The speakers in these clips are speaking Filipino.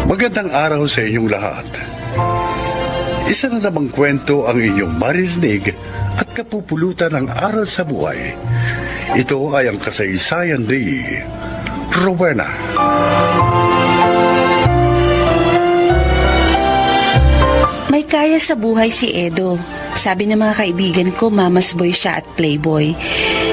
Magandang araw sa inyong lahat. Isa na namang kwento ang inyong maririnig at kapupulutan ng aral sa buhay. Ito ay ang kasaysayan ni Rowena. May kaya sa buhay si Edo. Sabi ng mga kaibigan ko, mama's boy siya at playboy.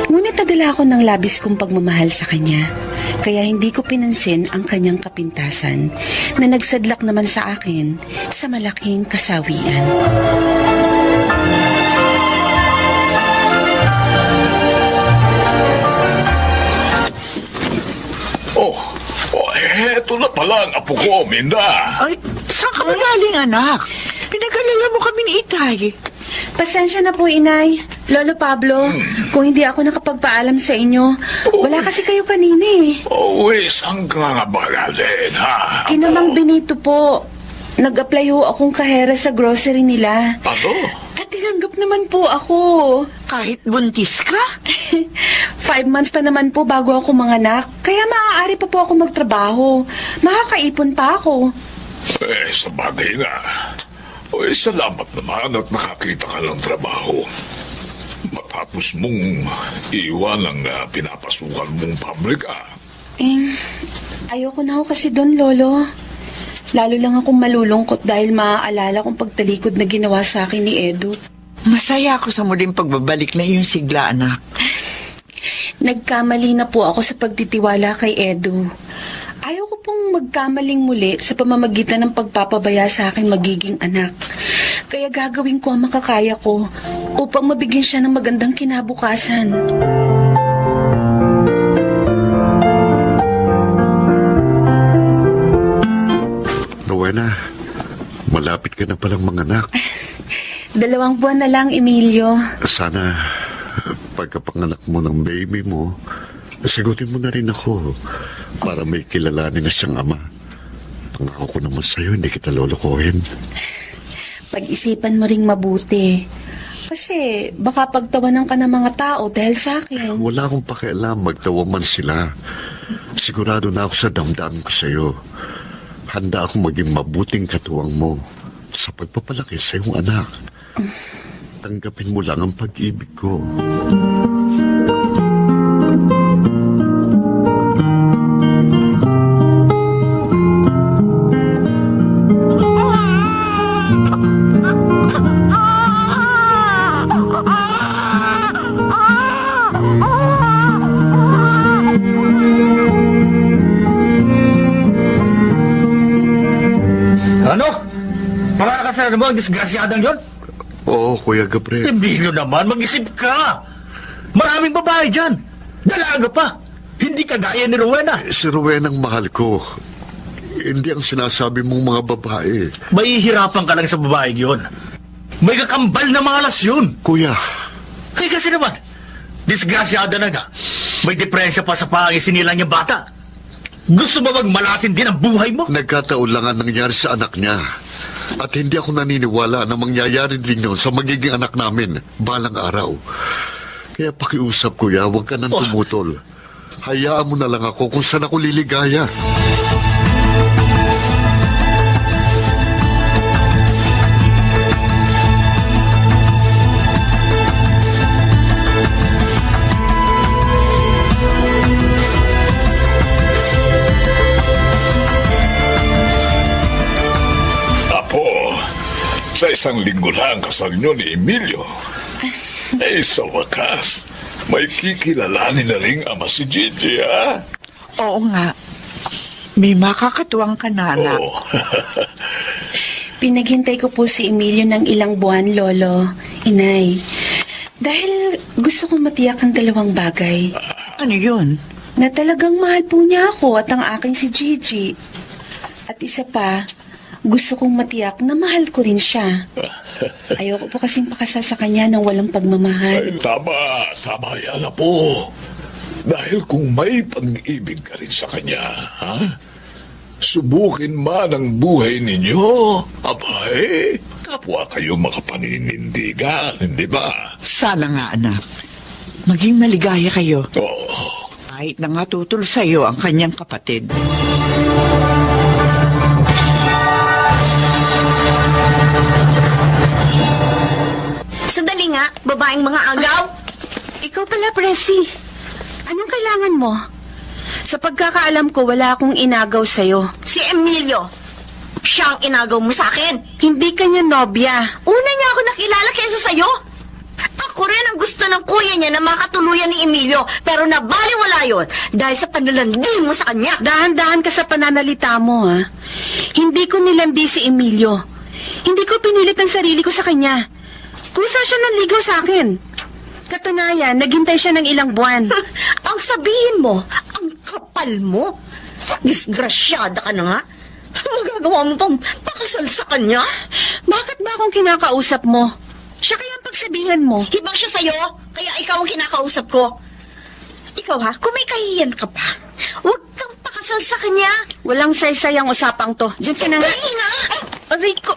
Ngunit nadala ako ng labis kong pagmamahal sa kanya. Kaya hindi ko pinansin ang kanyang kapintasan na nagsadlak naman sa akin sa malaking kasawian. Eto na pala ang apo ko, Minda. Ay, saan ka magaling, anak? Pinag-alala mo kami ni Itay. Pasensya na po, Inay. Lolo Pablo, kung hindi ako nakapagpaalam sa inyo, wala kasi kayo kanina eh. Saan ka nga ba galing, ha? Kinamang Benito po. Nag-apply ho akong kahera sa grocery nila. Ano? At tinanggap naman po ako. Kahit buntis ka? 5 months pa naman po bago ako manganak. Kaya maaari pa po ako magtrabaho. Makakaipon pa ako. Sa bagay nga. Salamat naman at nakakita ka ng trabaho. Matapos mong iwan ang pinapasukan mong pabrika. Ayoko na ho kasi doon, Lolo. Lalo lang akong malulungkot dahil maaalala kong pagtalikod na ginawa sa akin ni Edo. Masaya ako sa muling pagbabalik na iyong sigla, anak. Nagkamali na po ako sa pagtitiwala kay Edo. Ayaw ko pong magkamaling muli sa pamamagitan ng pagpapabaya sa aking magiging anak. Kaya gagawin ko ang makakaya ko upang mabigyan siya ng magandang kinabukasan. Rowena, malapit ka na palang manganak. 2 buwan na lang, Emilio. Sana pagkapanganak mo ng baby mo, sagutin mo na rin ako para may kilalanin na siyang ama. Pangako ko naman sa'yo, hindi kita lolokohin. Pag-isipan mo ring mabuti. Kasi baka pagtawanan ka ng mga tao dahil sa akin. Wala akong pakialam, magtawa man sila. Sigurado na ako sa damdamin ko sa'yo. Handa akong maging mabuting katuwang mo sa pagpapalaki sa iyong anak. Tanggapin mo lang ang pag-ibig ko. Ano? Para ka sa naman ang disgrasyadang yon? Oo, Kuya Gabriel. Emilio naman, mag-isip ka. Maraming babae dyan. Dalaga pa. Hindi ka gaya ni Rowena. Si Rowena ang mahal ko. Hindi ang sinasabi mong mga babae. Mahihirapan ka lang sa babaeng yon. May kakambal na mga lasyon. Kuya, Kaya kasi naman, disgrasyada na nga. May depresya pa sa pangisinilang niya bata. Gusto ba magmalasin din ang buhay mo? nagkataon lang ang nangyari sa anak niya. At hindi ako naniniwala na mangyayari din yun sa magiging anak namin balang araw. Kaya pakiusap, Kuya, huwag ka nang tumutol. Hayaan mo na lang ako kung saan ako liligaya. Sa isang linggo na ang kasal niyo ni Emilio. Sa wakas, may kikilalanin na ring ama si Gigi, ha? Oo nga. May makakatuwang ka na, anak. Oo. Pinaghintay ko po si Emilio ng ilang buwan, Lolo. Inay. Dahil gusto kong matiyak ang 2 bagay. Ano yun? Na talagang mahal po niya ako at ang aking si Gigi. At isa pa, gusto kong matiyak na mahal ko rin siya. Ayoko po kasing pakasal sa kanya nang walang pagmamahal. Tama yan na po. Dahil kung may pag-ibig ka rin sa kanya, ha? Subukin man ang buhay ninyo. Abay, kapwa kayo makapaninindigan, hindi ba? Sana nga, anak. Maging maligaya kayo. Oo. Kahit na nga tutol sa'yo ang kanyang kapatid. Sandali nga, babaeng mga agaw. Ikaw pala, Presi. Anong kailangan mo? Sa pagkakaalam ko, wala akong inagaw sa'yo. Si Emilio. Siya ang inagaw mo sa akin. Hindi kanya nobya. Una niya ako nakilala kaysa sa'yo. Ako rin ang gusto ng kuya niya na makatuluyan ni Emilio. Pero nabaliwala yun dahil sa panlalandi mo sa kanya. Dahan-dahan ka sa pananalita mo, ha? Hindi ko nilandi si Emilio. Hindi ko pinilit ang sarili ko sa kanya. Kusa siya nanligaw sa akin. Katunayan, naghintay siya ng ilang buwan. Ang sabihin mo, ang kapal mo. Disgrasyada ka na nga. Magagawa mo pang pakasal sa kanya? Bakit ba akong kinakausap mo? Siya kaya ang pagsabihan mo. Hibang siya sa'yo, kaya ikaw ang kinakausap ko. Ikaw ha, kung may kahiyan ka pa, huwag kang pakasal sa kanya. Walang saysay ang usapang to. Diyan ka na nga. Dali na! Aray ko,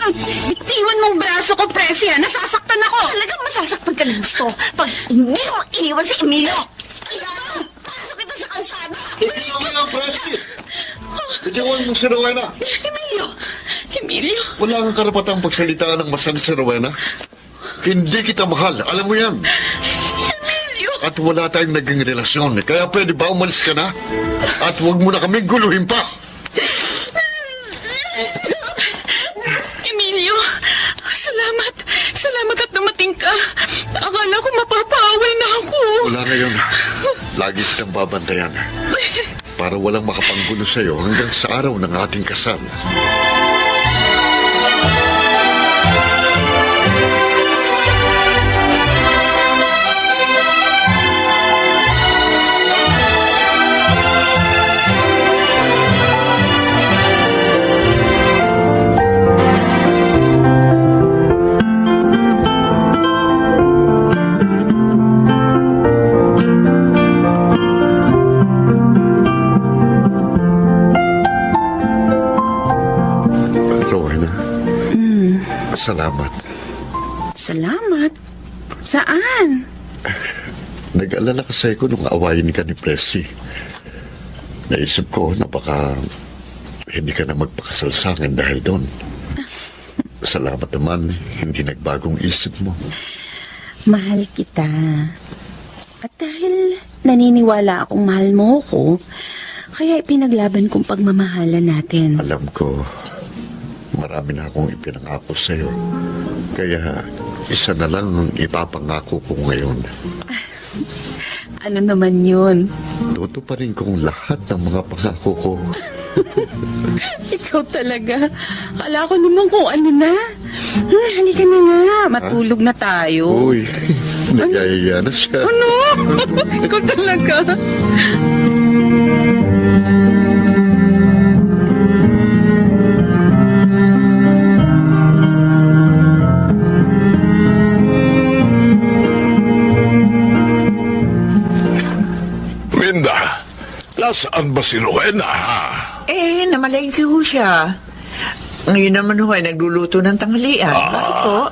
bitiwan mong braso ko, Presi, ha? Nasasaktan ako. Talagang masasaktan ka ng gusto pag hindi mo iniwan si Emilio. Kaya, pasok ito sa kalsada. Hindi naman ang Presi. Bitiwan mo si Rowena. Emilio! Emilio! Wala kang karapatang pagsalitaan ng masal si Rowena. Hindi kita mahal. Alam mo yan. Emilio! At wala tayong naging relasyon. Kaya pwede ba umalis ka na? At huwag mo na kaming guluhin pa. Emilio, salamat. Salamat at dumating ka. Akala ko mapapaaway na ako. Wala na yun. Lagi kitang babantayan. Para walang makapanggulo sa'yo hanggang sa araw ng ating kasal. Rowena, salamat. Salamat? Saan? Nag-alala kasi ako nung awayin ka ni Presi. Naisip ko na baka hindi ka na magpakasal sa akin dahil doon. Salamat naman, hindi nagbagong isip mo. Mahal kita. At dahil naniniwala akong mahal mo ako, kaya ipinaglaban kong pagmamahalan natin. Alam ko, marami na akong ipinangako sa'yo. Kaya isa na lang ang ipapangako ko ngayon. Ano naman yun? Tutuparin kong lahat ng mga pangako ko. Ikaw talaga. Kala ko naman kung ano na. Halika na nga. Matulog na tayo. Uy, nagayaya na siya. Ano? Ikaw talaga. Linda, nasaan ba si Rowena? Namalengke ho siya. Ngayon naman ho ay nagluluto ng tanghalian. Bakit po?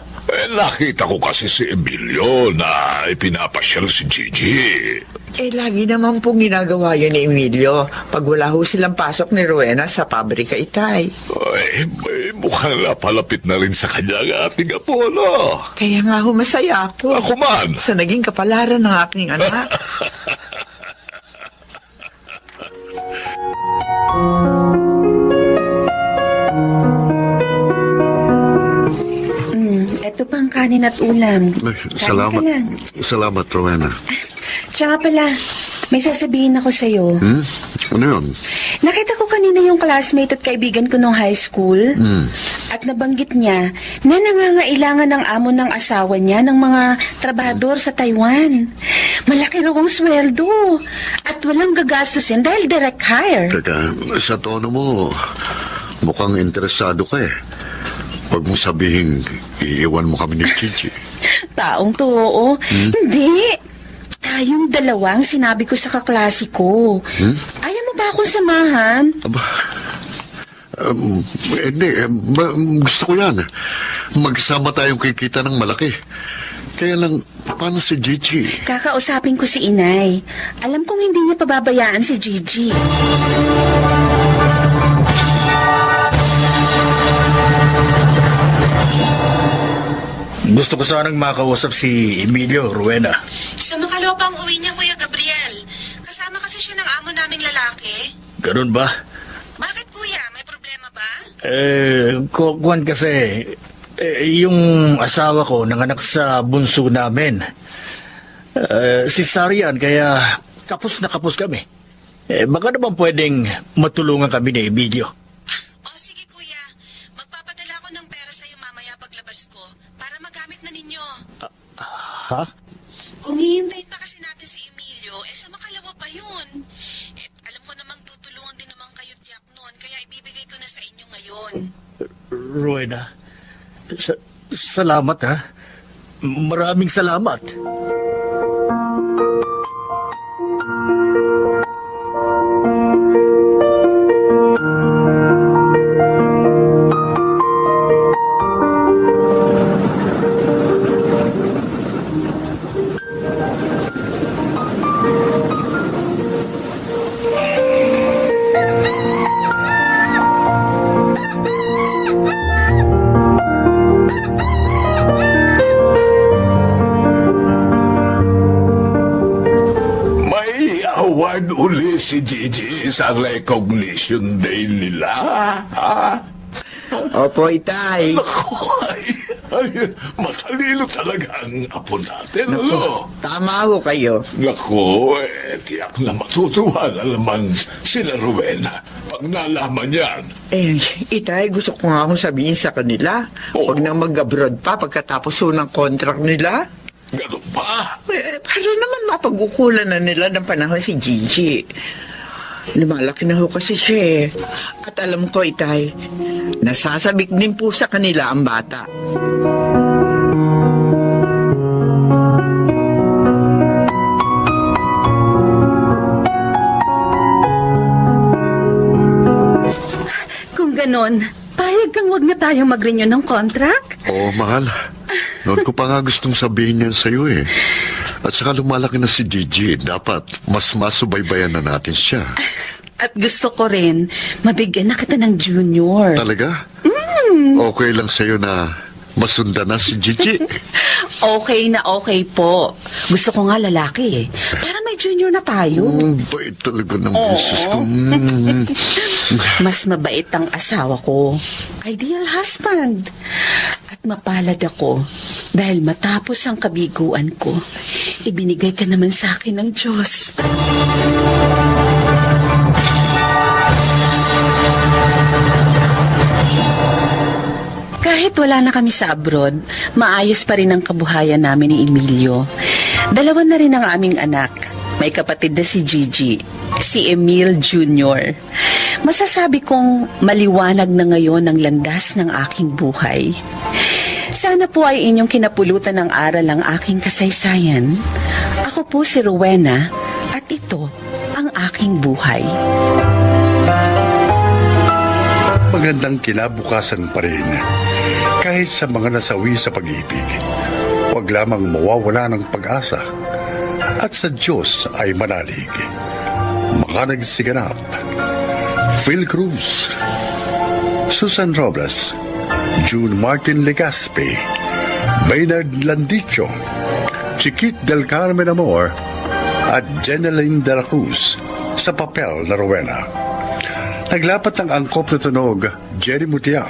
Nakita ko kasi si Emilio na ipinapasyal si Gigi. Lagi naman pong ginagawa yun ni Emilio pag wala ho silang pasok ni Rowena sa pabrika itay. Ay, mukhang napalapit na rin sa kanya ang ating Apollo. Kaya nga ho masaya ako. Ako man. Sa naging kapalaran ng aking anak. Ito pang kanin at ulam. Ay, Kain salamat. ka lang. Salamat, Rowena. Tsaka pala, may sasabihin ako sa'yo. Ano yun? Nakita ko kanina yung classmate at kaibigan ko nung high school. At nabanggit niya na nangangailangan ng amo ng asawa niya ng mga trabahador sa Taiwan. Malaki raw ang sweldo. At walang gagastusin dahil direct hire. Teka, sa tono mo, mukhang interesado ka eh. Huwag mo sabihin, iiwan mo kami ni Gigi. Taong to, oo. Hindi. Tayong dalawang sinabi ko sa kaklase ko. Ayaw mo ba akong samahan? Aba, hindi, gusto ko yan. Magsama tayong kikita ng malaki. Kaya lang, paano si Gigi? Kakausapin ko si inay. Alam kong hindi niya pababayaan si Gigi. Gusto ko sanang makausap si Emilio, Rowena. Sa makalopang uwi niya, Kuya Gabriel. Kasama kasi siya ng amo naming lalaki. Ganun ba? Bakit, Kuya? May problema ba? Kuwan kasi, yung asawa ko nanganak sa bunso namin. Si Sarian, kaya kapos na kapos kami. Baka naman pwedeng matulungan kami ni Emilio. O sige, Kuya. Magpapadala ko ng pera sa'yo mamaya paglabas ko para magamit na ninyo. Ha? Kung hihintayin pa kasi natin si Emilio, sa makalawa pa yun. Alam ko namang tutulungan din naman kayo tiyak noon, kaya ibibigay ko na sa inyo ngayon. Rowena, salamat ha. Maraming salamat. May award uli si Gigi sa recognition day nila. Ha? Opo, Itay. Ay, matalino talaga ang apo natin, ano? Tama ho kayo. Naku, tiyak na matutuwa na naman sila Rowena pag nalaman yan. Itay, gusto ko nga akong sabihin sa kanila. Oo. Huwag nang mag-abroad pa pagkatapos ho ng contract nila. Ganun pa. Para naman mapag-ukulan na nila ng panahon si Gigi. Lumalaki na ho kasi siya eh. At alam ko, Itay, nasasabik din po sa kanila ang bata. Kung ganon, payag kang wag na tayong mag-renew ng contract? Oo, mahal. Noon ko pa nga gustong sabihin yan sa'yo eh. At saka lumalaki na si Gigi, dapat mas masubaybayan na natin siya. At gusto ko rin, mabigyan na kita ng junior. Talaga? Okay lang sa'yo na masunda na si Gigi. Okay na okay po. Gusto ko nga lalaki eh. Para may junior na tayo. Bait talaga ng busis ko. Mas mabait ang asawa ko. Ideal husband. At mapalad ako dahil matapos ang kabiguan ko, ibinigay ka naman sa akin ng Diyos. Kahit wala na kami sa abroad, maayos pa rin ang kabuhayan namin ni Emilio. Dalawa na rin ang aming anak. May kapatid na si Gigi, si Emil Jr. Masasabi kong maliwanag na ngayon ang landas ng aking buhay. Sana po ay inyong kinapulutan ng aral ang aking kasaysayan. Ako po si Rowena at ito ang aking buhay. Magandang kinabukasan pa rin. Kahit sa mga nasawi sa pag-ibig, huwag lamang mawawala ng pag-asa. At sa Diyos ay manalig. Mga nagsiganap: Phil Cruz, Susan Robles, June Martin Legaspi, Maynard Landicho, Chiquit del Carmen Amor, at Jeneline de la Cruz sa papel na Rowena. Naglapat ng angkop na tunog, Jerry Mutia.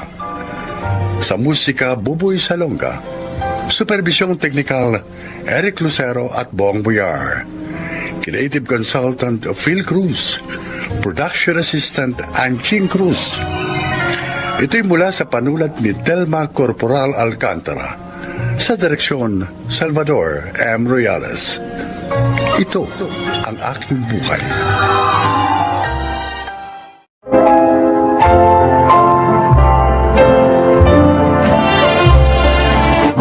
Sa musika, Buboy Salonga. Supervisyong teknikal, Eric Lucero at Bong Buyar. Creative Consultant, Phil Cruz. Production Assistant, Anching Cruz. Ito'y mula sa panulat ni Telma Corporal Alcantara. Sa direksyon, Salvador M. Royales. Ito ang aking buhay.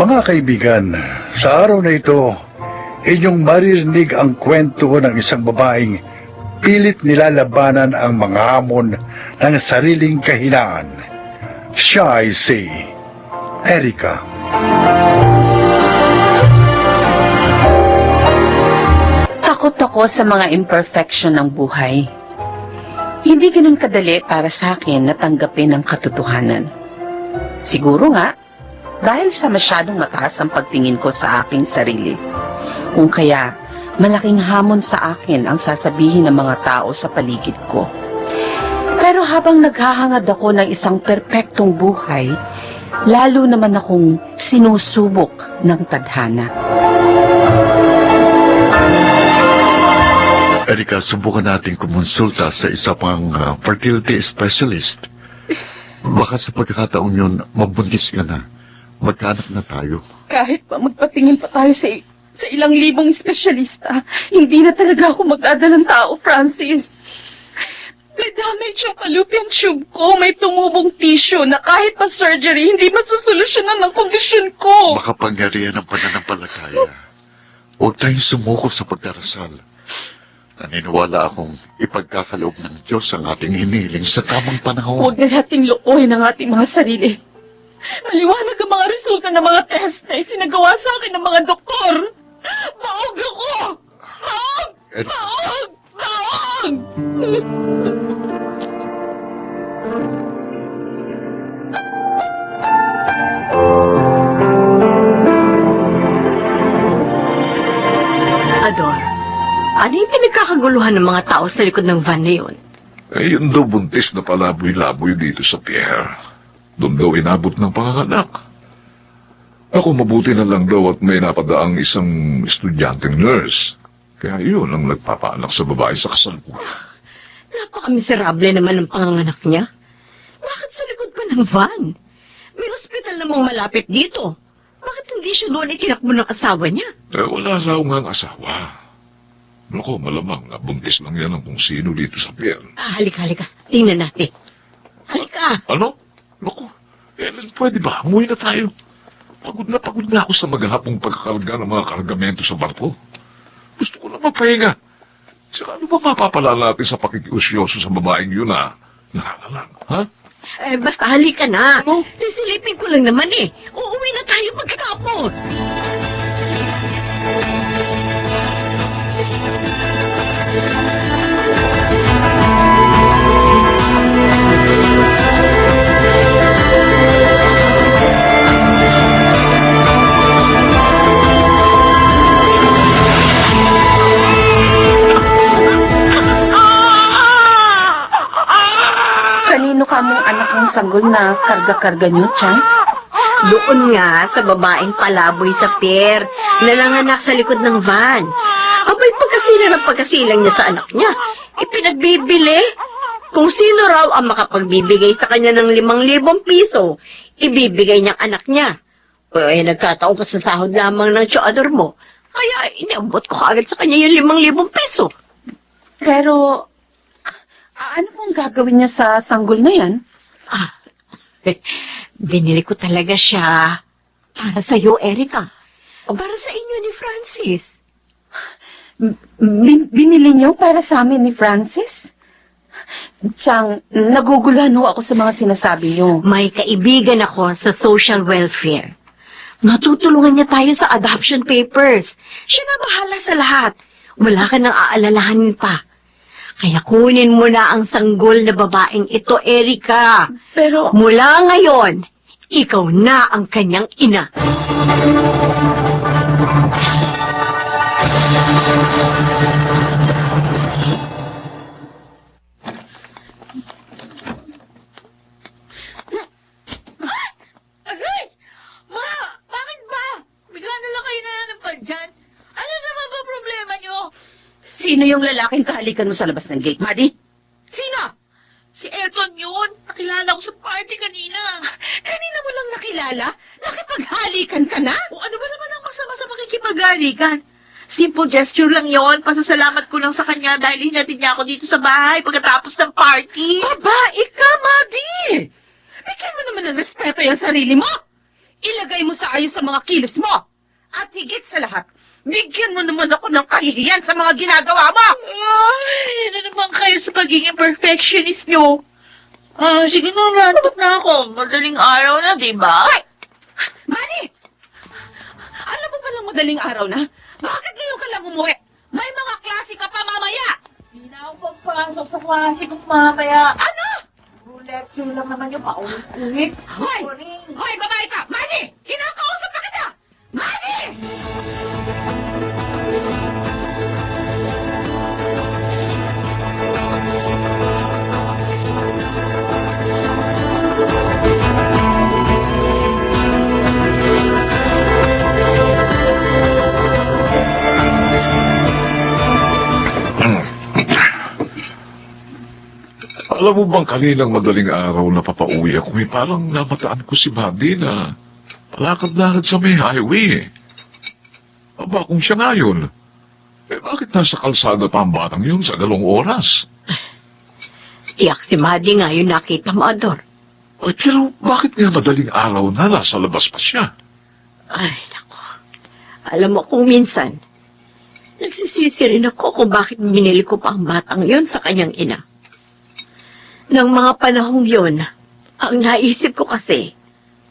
Mga kaibigan, sa araw na ito, inyong maririnig ang kwento ng isang babaeng pilit nilalabanan ang mga hamon ng sariling kahinaan. Siya ay si Erica. Takot ako sa mga imperfection ng buhay. Hindi ganun kadali para sa akin na tanggapin ang katotohanan. Siguro nga, dahil sa masyadong mataas ang pagtingin ko sa aking sarili. Kung kaya, malaking hamon sa akin ang sasabihin ng mga tao sa paligid ko. Pero habang naghahangad ako ng isang perpektong buhay, lalo naman akong sinusubok ng tadhana. Erika, subukan natin kumonsulta sa isa pang fertility specialist. Baka sa pagkakataong yun, mabuntis ka na. Magkanak na tayo. Kahit pa magpatingin pa tayo sa ilang libong espesyalista, hindi na talaga ako magdadalang tao, Francis. May damage ang fallopian tube ko, may tumubong tissue na kahit pa surgery, hindi masusolusyonan ng kondisyon ko. Makapangyarihan ng pananampalataya. Huwag tayong sumuko sa pagdarasal. Naniniwala akong ipagkakaloob ng Diyos ang ating hiniling sa tamang panahon. Huwag na nating lokohin ang ating mga sarili. Maliwanag ang mga resulta ng mga test na isinagawa sa akin ng mga doktor. Maog ako! Maog! Maog! Maog! Ador, ano yung pinagkakaguluhan ng mga tao sa likod ng van na yun? Eh, yun daw buntis na palaboy-laboy dito sa Pierre. Doon daw inabot ng panganganak. Ako mabuti na lang daw at may napadaang isang estudyanteng nurse. Kaya yun ang nagpapaanak sa babae sa kasalukuyan. Napaka-miserable naman ang panganganak niya. Bakit sa likod pa ng van? May ospital namang malapit dito. Bakit hindi siya doon itinakbo ng asawa niya? Eh, wala raw nga ang asawa. Naku, malamang buntis lang yan ang kung sino dito sa Pierre. Halika. Tingnan natin. Halika. Ano? Naku, Ellen, pwede ba? Umuwi na tayo. Pagod na ako sa maghapong pagkakarga ng mga kargamento sa barko. Gusto ko na magpahinga. Saka ano ba mapapala natin sa pakikiusyoso sa babaeng yun na nakakalang, ha? Basta halika na. Ano? Sisilipin ko lang naman eh. Uuwi na tayo pagkatapos. Kanino ka mong anak ng sanggol na karga-karga niyo, Chan? Doon nga sa babaeng palaboy sa pier na nanganak sa likod ng van. Abay, pagkasilang niya sa anak niya, ipinagbibili. Kung sino raw ang makapagbibigay sa kanya ng 5,000 piso, ibibigay niyang anak niya. Eh, nagkataon ka sa sahod lamang ng tsuador mo. Kaya iniabot ko agad sa kanya yung 5,000 piso. Pero, ano pong gagawin niya sa sanggol na yan? Binili ko talaga siya para sa iyo, Erika. O para sa inyo ni Francis. Binili niyo para sa amin ni Francis? Chang, naguguluhan ho ako sa mga sinasabi niyo. May kaibigan ako sa social welfare. Matutulungan niya tayo sa adoption papers. Siya na bahala sa lahat. Wala ka nang aalalahanin pa. Kaya kunin mo na ang sanggol na babaeng ito, Erika. Pero, Mula ngayon, ikaw na ang kanyang ina. Aray! Ma! Bakit ba? Bigla na lang kayo nananampal dyan. Ano naman ba problema nyo? sino yung lalaking kahalikan mo sa labas ng gate, Maddie? Sino? Si Elton yun. Nakilala ko sa party kanina. Kanina mo lang nakilala? Nakipaghalikan ka na? O ano ba naman ang masama sa makikipagalikan? Simple gesture lang yon. Pasasalamat ko lang sa kanya dahil hinatid niya ako dito sa bahay pagkatapos ng party. Babae ka, Maddie! Bigyan mo naman ng respeto yung sarili mo. Ilagay mo sa ayos sa mga kilos mo. At higit sa lahat, bigyan mo naman ako ng kahihiyan sa mga ginagawa mo. Ay, ano naman kayo sa pagiging perfectionist nyo? Sige na, nantok na ako. Madaling araw na, di ba? Ay! Manny! Alam mo palang madaling araw na? Bakit ngayon ka lang umuwi? May mga klase ka pa mamaya! Hindi na ako pagpasok sa klase ko mamaya. Ano? True lecture lang naman yung paulit-ulit. Hoy! Hoy, babae ka! Manny! Kinakausap na kita! Manny! Alam mo bang kaninang madaling araw na papauwi ako, parang namataan ko si Buddy na palakad-lakad sa may highway. Aba, kung siya nga yun, bakit nasa kalsada pa ang batang yun sa galong oras? Tiyak si Maddie nga yung nakita mo, Ador. Ay, pero bakit nga madaling araw na nasa labas pa siya? Ay, nako. Alam mo kung minsan, nagsisisi rin ako kung bakit binili ko pa ang batang yon sa kanyang ina. Nang mga panahong yon, ang naisip ko kasi,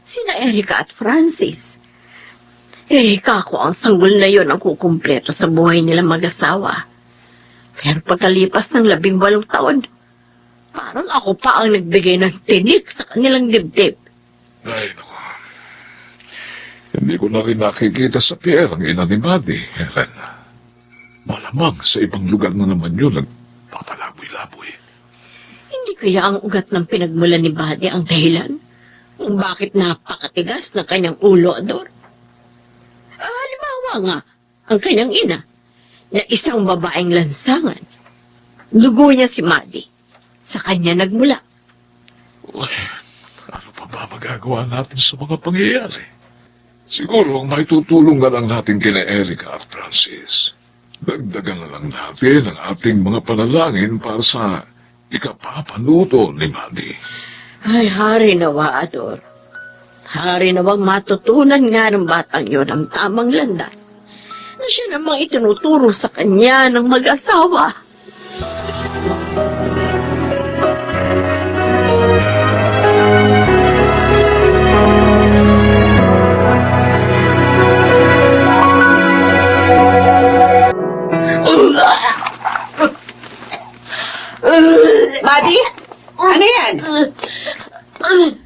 sina Erica at Francis. Erika ako ang sanggol na yon ang kukumpleto sa buhay nila mag-asawa. Pero pagkalipas ng 18 taon, parang ako pa ang nagbigay ng tinik sa kanilang dibdib. Ay, naku. Hindi ko na rin nakikita sa Pierre ang ina ni Buddy, Helen. Malamang sa ibang lugar na naman yun nagpapalaboy-laboy. Hindi kaya ang ugat ng pinagmulan ni Buddy ang dahilan kung bakit napakatigas ng kanyang ulo, Ador? Halimbawa nga, ang kanyang ina, na isang babaeng lansangan. Dugo niya si Maddie. Sa kanya nagmula. Uy, ano pa ba magagawa natin sa mga pangyayari? Siguro ang maitutulong na lang natin kina Erica at Francis. Dagdagan na lang natin ang ating mga panalangin para sa ikapapanuto ni Maddie. Ay, hari nawa, Ador. Hari nawang matutunan nga ng batang yon ang tamang landas na siya namang itinuturo sa kanya ng mag-asawa. Buddy? Ano yan?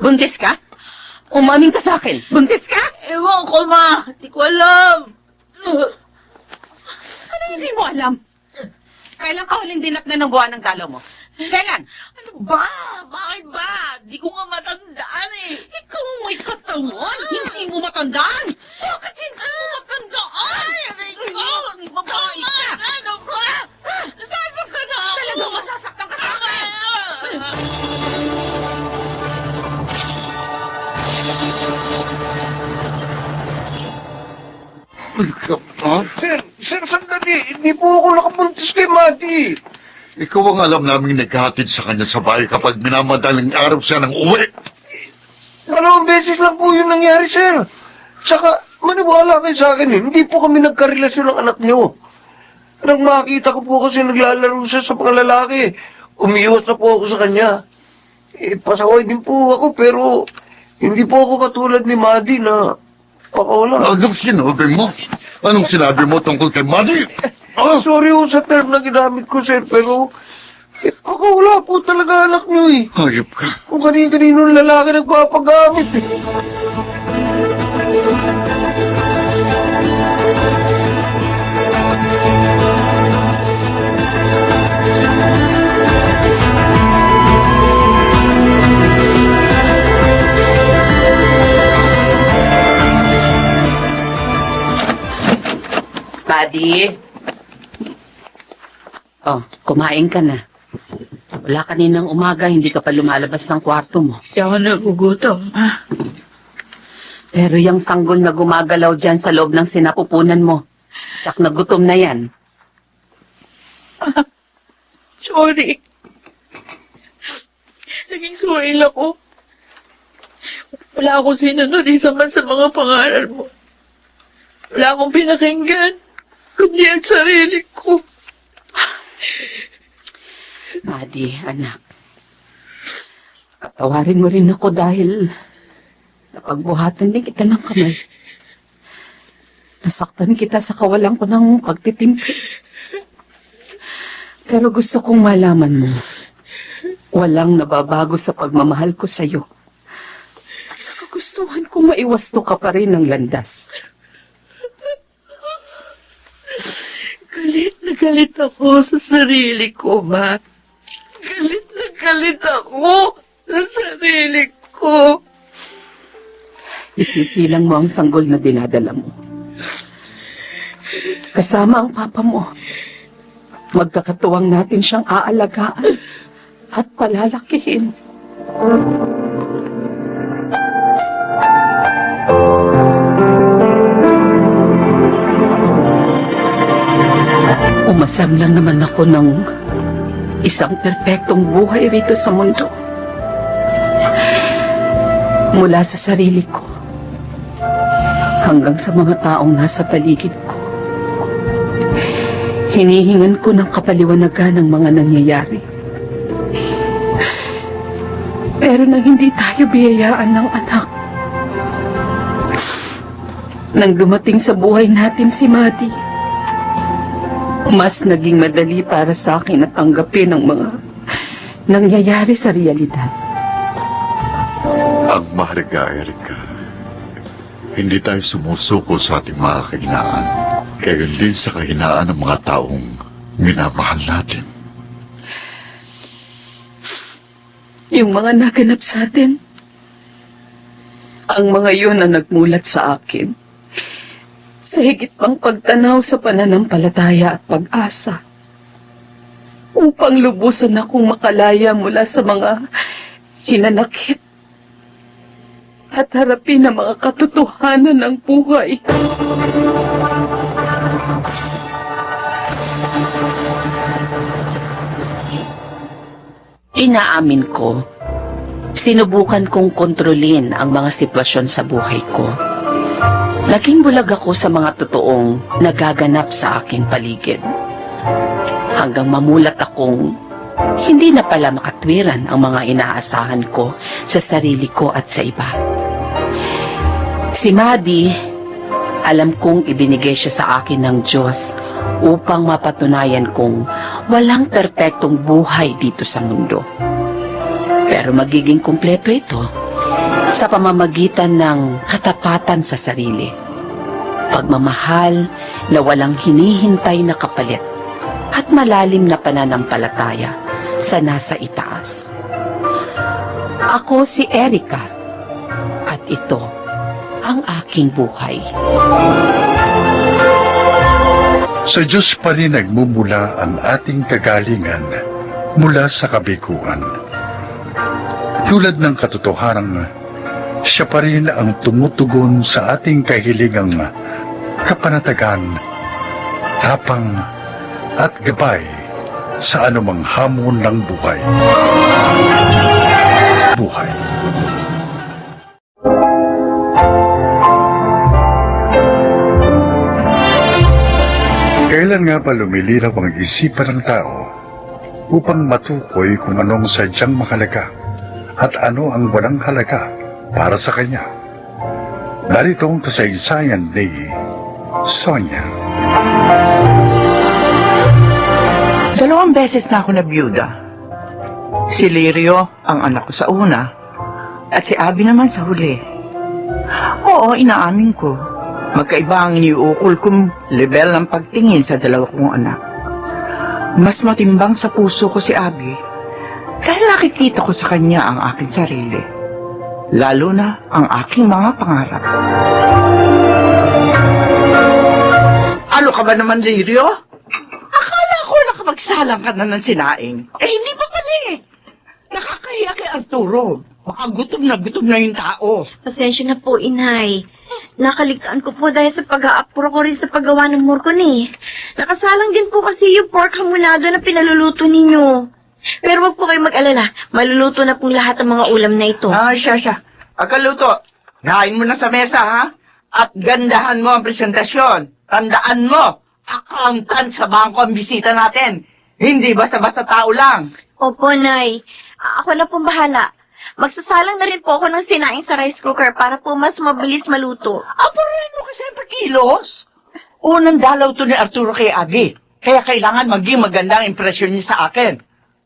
Buntis ka? Umamin ka sa akin. Buntis ka? Ewan ko, ma. Di ko alam. Ano hindi mo alam? Kailan ka huling dinatnan ng buwan ng dalaw mo? Kailan? Ano ba? Bakit ba? Di ko nga matandaan eh. Ikaw may katawan. Hindi mo matandaan. Bakit hindi mo matandaan? Aray ko! Babae ka. Ano ba? Nasasaktan na ako. Talagang masasaktan ka sa akin. Sir, sandali. Hindi po ako nakabuntis kay Maddie. Ikaw ang alam naming naghahatid sa kanya sa bahay kapag minamadaling araw siya ng uwi. Dalawang beses lang po yung nangyari, sir. Tsaka, maniwala kayo sa akin eh. Hindi po kami nagkarelasyon ng anak niyo. Nang makita ko po kasi naglalaro siya sa mga lalaki, umiwas na po ako sa kanya. Pasaway din po ako, pero hindi po ako katulad ni Maddie na pakawala. Anong sinabi mo? Anong sinabi mo tungkol kay Maddie? Ah! Sorry po sa term na ginamit ko, sir, pero pakawala po talaga anak niyo eh. Hayop ka. Kung kanino-kaninong lalaki nagpapagamit eh. Buddy? Oh, kumain ka na. Wala kaninang umaga, hindi ka pa lumalabas ng kwarto mo. Di ako nagugutom, ah. Pero yung sanggol na gumagalaw dyan sa loob ng sinapupunan mo, tsak na gutom na yan. Sorry. Naging sorry lang ako. Wala akong sinunod isa man sa mga pangaral mo. Wala akong pinakinggan, kundi ang sarili ko. Maddie, anak. Patawarin mo rin ako dahil napagbuhatan din kita ng kamay. Nasaktan kita sa kawalan ko ng pagtitimpi. Pero gusto kong malaman mo, walang nababago sa pagmamahal ko sa'yo. At sa kagustuhan kong maiwasto ka pa rin ng landas. Galit na galit ako sa sarili ko, Ma. Galit na galit ako sa sarili ko. Isisilang mo ang sanggol na dinadala mo. Kasama ang papa mo. Magkakatuwang natin siyang aalagaan at palalakihin. Umasam lang naman ako ng isang perpektong buhay rito sa mundo. Mula sa sarili ko hanggang sa mga taong nasa paligid ko. Hinihingan ko ng kapaliwanagan ng mga nangyayari. Pero nang hindi tayo biyayaan ng anak, nang dumating sa buhay natin si Maddie, mas naging madali para sa akin na tanggapin ang mga nangyayari sa realidad. Ang mahalaga, Erika, hindi tayo sumusuko sa ating mga kahinaan. Gayon din sa kahinaan ng mga taong minamahal natin. Yung mga naganap sa atin, ang mga yun na nagmulat sa akin, sa higit pang pagtanaw sa pananampalataya at pag-asa, upang lubusan akong makalaya mula sa mga hinanakit at harapin ang mga katotohanan ng buhay. Inaamin ko, sinubukan kong kontrolin ang mga sitwasyon sa buhay ko. Naging bulag ako sa mga totoong nagaganap sa aking paligid. Hanggang mamulat akong hindi na pala makatwiran ang mga inaasahan ko sa sarili ko at sa iba. Si Maddie, alam kong ibinigay siya sa akin ng Diyos upang mapatunayan kong walang perpektong buhay dito sa mundo. Pero magiging kumpleto ito sa pamamagitan ng katapatan sa sarili, pagmamahal na walang hinihintay na kapalit, at malalim na pananampalataya sa nasa itaas. Ako si Erika, at ito ang aking buhay. Sa Diyos pa rin nagmumula ang ating kagalingan mula sa kabiguan. Tulad ng katotohanang siya pa rin ang tumutugon sa ating kahilingang kapanatagan, tapang at gabay sa anumang hamon ng buhay. Buhay. Kailan nga ba lumilinaw ang isipan ng tao upang matukoy kung anong sadyang mahalaga at ano ang walang halaga para sa kanya? Narito ang kasaysayan ni Sonia. 2 beses na ako nabiyuda. Si Lirio ang anak ko sa una at si Abby naman sa huli. Oo, inaamin ko. Magkaiba ang iniuukol kong level ng pagtingin sa 2 kong anak. Mas matimbang sa puso ko si Abby dahil nakikita ko sa kanya ang aking sarili. Lalo na ang aking mga pangarap. Ano ka ba naman, Lirio? Akala ko nakapagsalang ka na ng sinaing. Eh, hindi pa pala eh. Nakakahiya kay Arturo. Baka gutom na yung tao. Pasensya na po, Inay. Nakaligtaan ko po dahil sa pag-aapuro ko rin sa paggawa ng morcon eh. Nakasalang din po kasi yung pork hamulado na pinaluluto ninyo. Pero wag po kayo mag-alala. Maluluto na pong lahat ng mga ulam na ito. Siya. Pagkaluto, hain mo na sa mesa, ha? At gandahan mo ang presentasyon. Tandaan mo, accountant sa bangko ang bisita natin. Hindi basta-basta tao lang. Opo, Nay. Ako na pong bahala. Magsasalang na rin po ako ng sinaing sa rice cooker para po mas mabilis maluto. Apurin mo kasi ang kilos. Unang dalaw to ni Arturo kay Abby. Kaya kailangan maging maganda ang impresyon niya sa akin.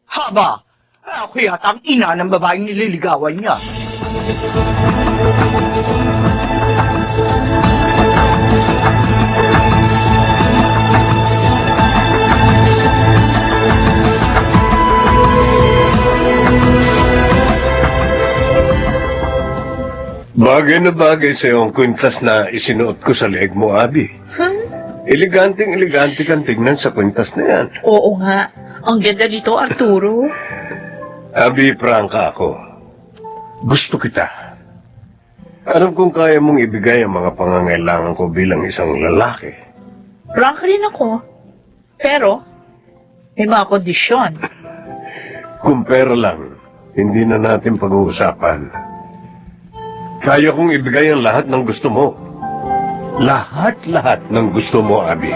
Haba, ako yata ang ina ng babaeng nililigawan niya. Bagay na bagay sa ang kwintas na isinuot ko sa leeg mo, Abi. Eleganteng-elegante kang tignan sa kwintas na yan. Oo nga. Ang ganda dito, Arturo. Abi, prangka ako. Gusto kita. Alam kong kaya mong ibigay ang mga pangangailangan ko bilang isang lalaki. Frank rin ako. Pero, may mga kondisyon. Kung pera lang, hindi na natin pag-uusapan. Kaya kong ibigay ang lahat ng gusto mo. Lahat-lahat ng gusto mo, Abi.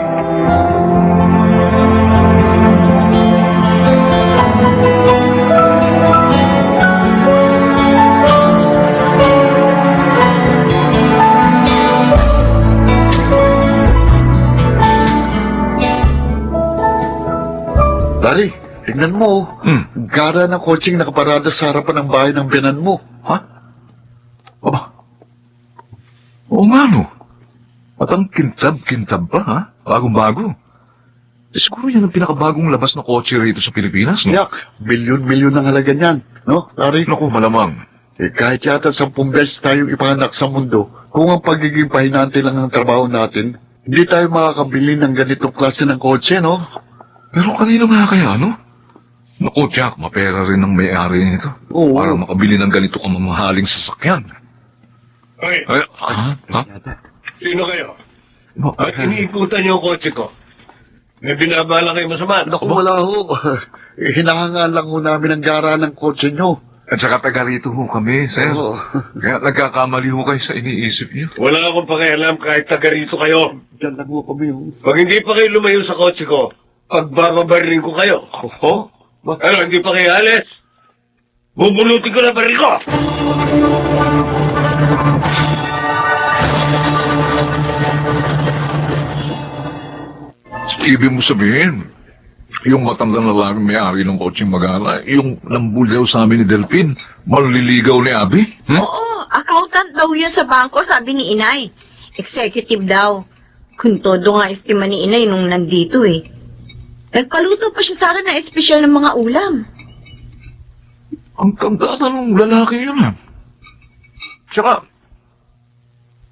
Dari, tignan mo. Gara ng kotseng nakaparada sa harapan ng bahay ng biyanan mo. Ha? Aba. Oo nga, no. At ang kintab-kintab pa, ha? Bagong-bago. Siguro yan ang pinakabagong labas na kotse rito sa Pilipinas, no? Yak, milyon-milyon ang halaga niyan. No, Dari? Naku, malamang. Kahit yata 10 beses tayong ipanganak sa mundo, kung ang pagiging pahinante lang ang trabaho natin, hindi tayo makakabili ng ganitong klase ng kotse, no? Pero kanino nga kaya, no? Naku, Jack, mapera rin ang may-ari nito. Oo. Para makabili ng ganito kamamahaling sasakyan. Hoy, Ay, ha? sino kayo? No, At iniikutan niyo ang kotse ko. May binabala kayo masama. Naku, wala ho. Hinahangaan lang ho namin ang gara ng kotse nyo. At saka taga rito ho kami, sir. Oo. Kaya nagkakamali ho kayo sa iniisip niyo. Wala akong pakialam kahit taga rito kayo. Diyan lang ho kami, ho. Pag hindi pa kayo lumayo sa kotse ko, pagbababarilin ko kayo. Ho? Ano, hindi pa kayo alis? Bubulutin ko na baril ko! Ibig mo sabihin, yung matandang lalaking may-ari ng kotseng magana, yung nambulyaw sa amin ni Delphin, maliligaw ni Abby? Oo, accountant daw yun sa bangko, sabi ni Inay. Executive daw. Kung todo nga estima ni Inay nung nandito eh. Nagpaluto pa siya sa akin ng espesyal ng mga ulam. Ang tanda na ng lalaki yun, ha? Tsaka,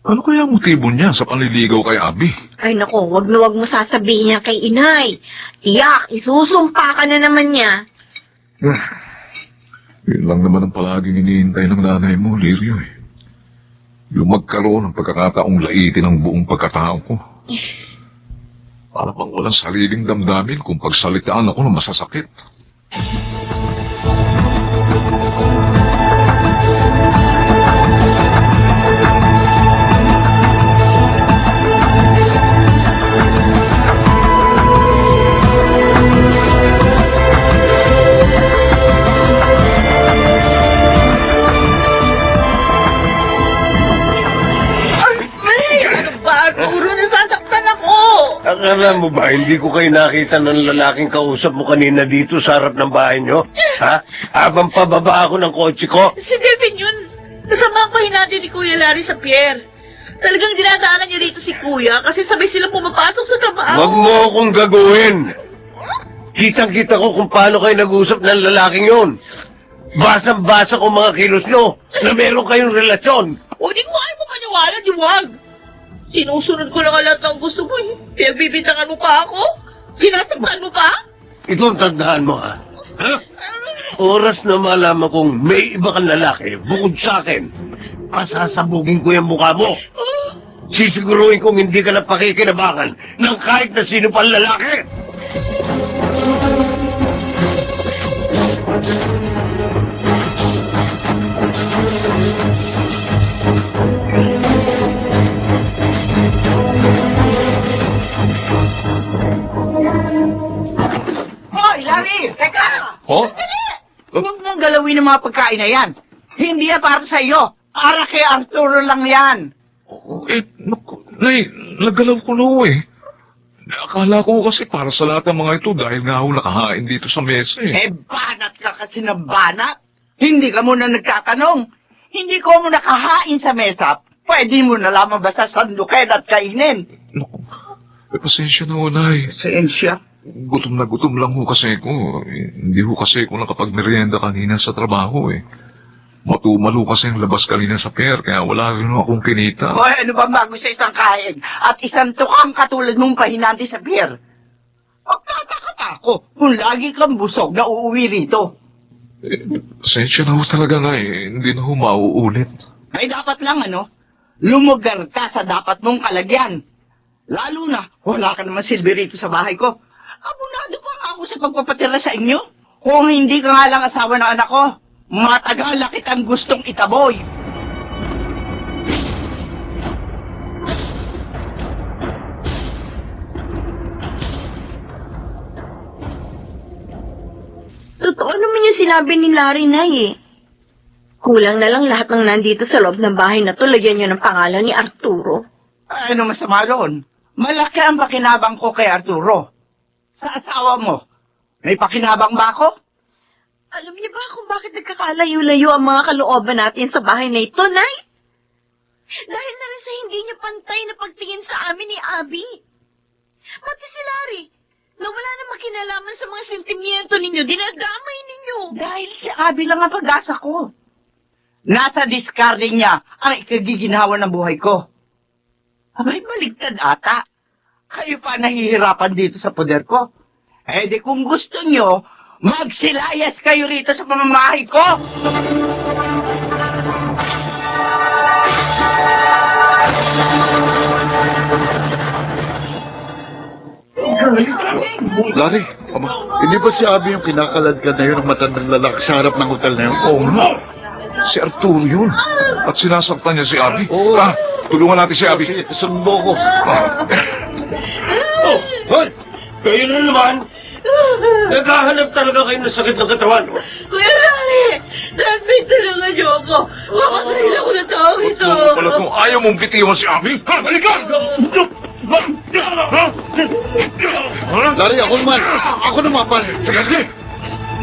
ano kaya ang motibo niya sa panliligaw kay Abby? Ay nako, wag na wag mo sasabihin niya kay Inay. Tiyak, isusumpa ka na naman niya. Yun lang naman ang palaging iniintay ng nanay mo, Lirio, eh. Yung magkaroon ng pagkakataong laitin ang buong pagkatao ko. Para bang walang sariling damdamin kung pagsalitaan ako ng masasakit. Arturo, nasasaktan ako! Akala mo ba, hindi ko kayo nakita ng lalaking kausap mo kanina dito sa harap ng bahay nyo? Ha? Habang pababa ako ng kotse ko? Si Delvin yun. Kasama ko hinati ni Kuya Larry sa pier. Talagang dinadaanan niya rito si Kuya kasi sabay sila pumapasok sa trabaho. Huwag mo akong gagawin. Kitang-kita ko kung paano kayo nag-usap ng lalaking yun. Basang-basa ko mga kilos nyo na meron kayong relasyon. O di ko ayaw mo maniwala, di wag. Sinusunod ko lang ang lahat ng gusto mo eh. Pinagbibintangan mo pa ako? Sinasaktan mo pa? Ito ang tandaan mo, ha? Ha? Oras na malaman kong may iba kang lalaki bukod sa akin, pasasabugin ko yung mukha mo. Sisiguruhin kong hindi ka na pakikinabangan ng kahit na sino pang lalaki. Hoy, Larry! Teka! Oh? Huwag mong galawin ang mga pagkain na yan. Hindi yan para sa iyo. Para kay Arturo lang yan. Eh, naku, Nay, nagalaw ko na ho, eh. Akala ko kasi para sa lahat ng mga ito dahil nga ako nakahain dito sa mesa eh. Banat ka kasi ng banat. Hindi ka muna nagtatanong. Hindi ko mo nakahain sa mesa. Pwede mo na lamang basta sandukin at kainin. Naku, pasensya na ho, Nay. Sensya. Gutom na gutom lang ho kasi ko. Hindi ho kasi ko nakapag-merienda kanina sa trabaho eh. Matumalo kasi ang labas kanina sa pier, kaya wala rin akong kinita. Hoy, ano ba bago sa isang kain? At isang tukang katulad mong pahinante sa beer? Pagtataka pa ako kung lagi kang busog na uuwi rito. Pasensya na ho talaga, Nay. Hindi na ho mauulit. Ay dapat lang lumugar ka sa dapat mong kalagyan. Lalo na, wala ka naman silbi rito sa bahay ko. Abunado pa nga ako sa pagpapatira sa inyo. Kung hindi ka nga lang asawa ng anak ko, matagal na kitang gustong itaboy. Totoo naman yung sinabi ni Larry, Nay, eh. Kulang na lang lahat ng nandito sa loob ng bahay na to, lagyan nyo ng pangalan ni Arturo. Ay, ano masama roon? Malaki ang pakinabang ko kay Arturo. Sa asawa mo, may pakinabang ba ako? Alam niyo ba kung bakit nagkakalayo-layo ang mga kalooban natin sa bahay na ito, Nay? Dahil na rin sa hindi niyo pantay na pagtingin sa amin ni Abby. Pati si Larry, na wala na makinalaman sa mga sentimiento ninyo, dinadamay ninyo. Dahil si Abby lang ang pag-asa ko. Nasa discarding niya ang ikagiginawa ng buhay ko. Abay, baligtad ata. Kayo pa nahihirapan dito sa poder ko. Eh di kung gusto nyo, magsilayas kayo rito sa pamamahay ko. Larry, hindi ba si Abby yung kinakalad ka na yun ng matandang lalaki sa harap ng hotel na yun? Oo nga. Si Arturo yun. At sinasaktan niya si Abby. Oo. Tulungan natin si Abby. Sige, sundo ko. Hoy! Kayo na naman! Naghahanap talaga kayo ng sakit ng katawan. Kuya Larry! Transmit talaga niyo ako! Makakain ako ng tao ito! Ito pala kung ayaw mong bitiwan si Abby. Ha, balikan! Larry, ako naman. Ako naman, pal. Sige, sige.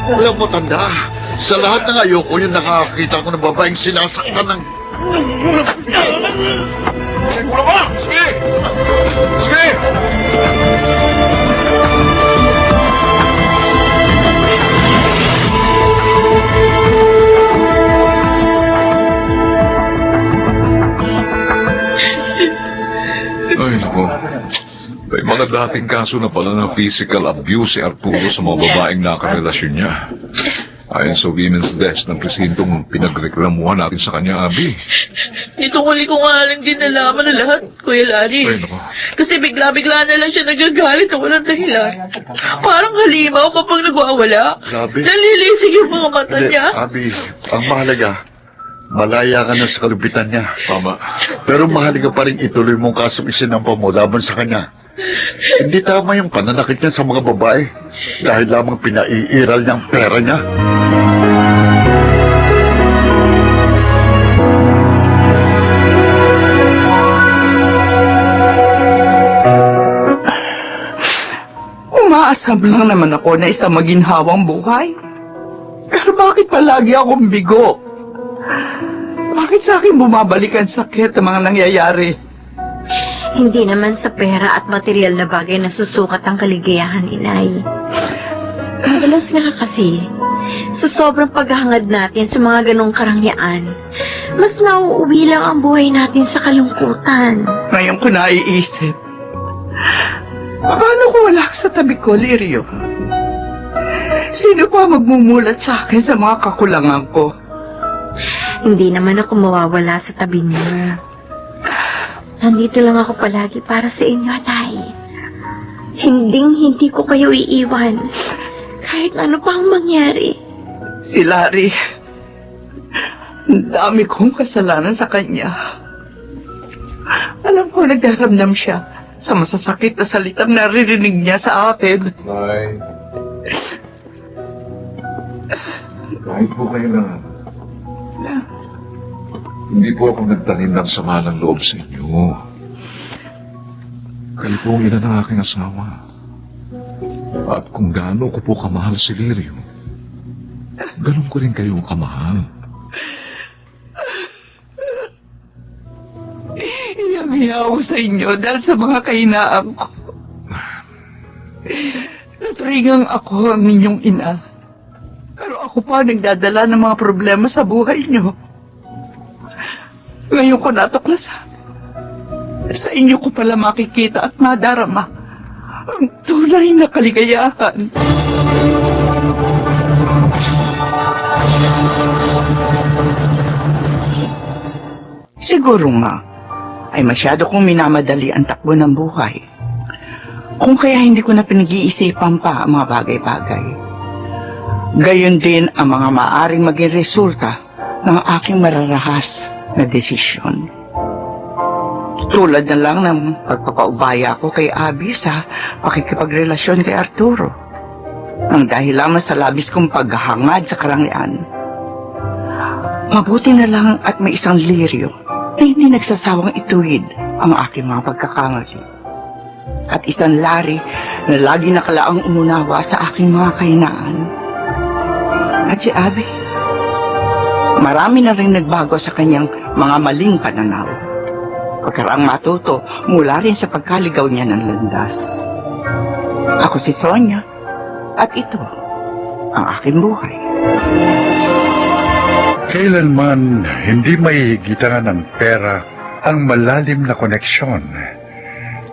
Alam mo, tanda. Sa lahat ng ayoko yung nakakita ko ng babaeng sinasaktan ng... Wala ka! Sige! Sige! Ay, naku. May mga dating kaso na pala ng physical abuse si Arturo sa mga babaeng nakarelasyon niya. Ayon sa women's desk ng presintong pinagreklamuhan natin sa kanya, Abby. Itong huli ko nga lang din nalaman na lahat, Kuya Larry. Ay, naku. Kasi bigla-bigla na lang siya nagagalit na walang dahilan. Parang halimaw kapag nagwawala. Grabe. Nalilisig yung mga mata Hindi, niya. Abby, ang mahalaga, malaya ka na sa kalupitan niya. Tama. Pero mahalaga pa rin ituloy mong kasong isinampa mo laban sa kanya. Hindi tama yung pananakit niya sa mga babae dahil lamang pinaiiral niya ang pera niya. Umaasam lang naman ako na isang maginhawang buhay. Pero bakit palagi akong bigo? Bakit sa akin bumabalik ang sakit ng mga nangyayari? Hindi naman sa pera at material na bagay na susukat ang kaligayahan, Inay. Madalas nga kasi, sa sobrang paghahangad natin sa mga ganong karangyaan, mas nauuwi lang ang buhay natin sa kalungkutan. Ngayon ko naiisip, paano kung wala ka sa tabi ko, Lirio? Sino pa magmumulat sa akin sa mga kakulangan ko? Hindi naman ako mawawala sa tabi niyo. Nandito lang ako palagi para sa inyo, Nay. Hindi ko kayo iiwan. Kahit ano pa ang mangyari. Si Larry, ang dami kong kasalanan sa kanya. Alam ko nagdaramdam siya sa masasakit na salitang naririnig niya sa akin. Nay. Kahit po kayo na. Hindi po ako nagtanim ng sama ng loob sa inyo. Kayo po ang ina ng aking asawa. At kung gaano ko po kamahal si Lirio, ganun ko rin kayong kamahal. Iyang-iya ako sa inyo dahil sa mga kahinaan ko. Naturingang ako ang inyong ina. Pero ako pa ang nagdadala ng mga problema sa buhay niyo. Ngayon ko natuklasan. Sa inyo ko pala makikita at madarama ang tunay na kaligayahan. Siguro nga, ay masyado kong minamadali ang takbo ng buhay. Kung kaya hindi ko na pinag-iisipan pa ang mga bagay-bagay. Gayon din ang mga maaring maging resulta ng aking mararahas na desisyon. Tulad na lang ng pagpapaubaya ko kay Abby sa pakikipagrelasyon kay Arturo. Ang dahil lamang sa labis kong paghahangad sa karangyaan. Mabuti na lang at may isang Lirio na hindi nagsasawang ituwid ang aking mga pagkakamali. At isang Larry na lagi nakalaang umunawa sa aking mga kahinaan. At si Abby, marami na rin nagbago sa kanyang mga maling pananaw. Pagkaraang matuto mula rin sa pagkaligaw niya ng landas. Ako si Sonia at ito ang aking buhay. Kailanman hindi mahihigitan ng pera ang malalim na koneksyon,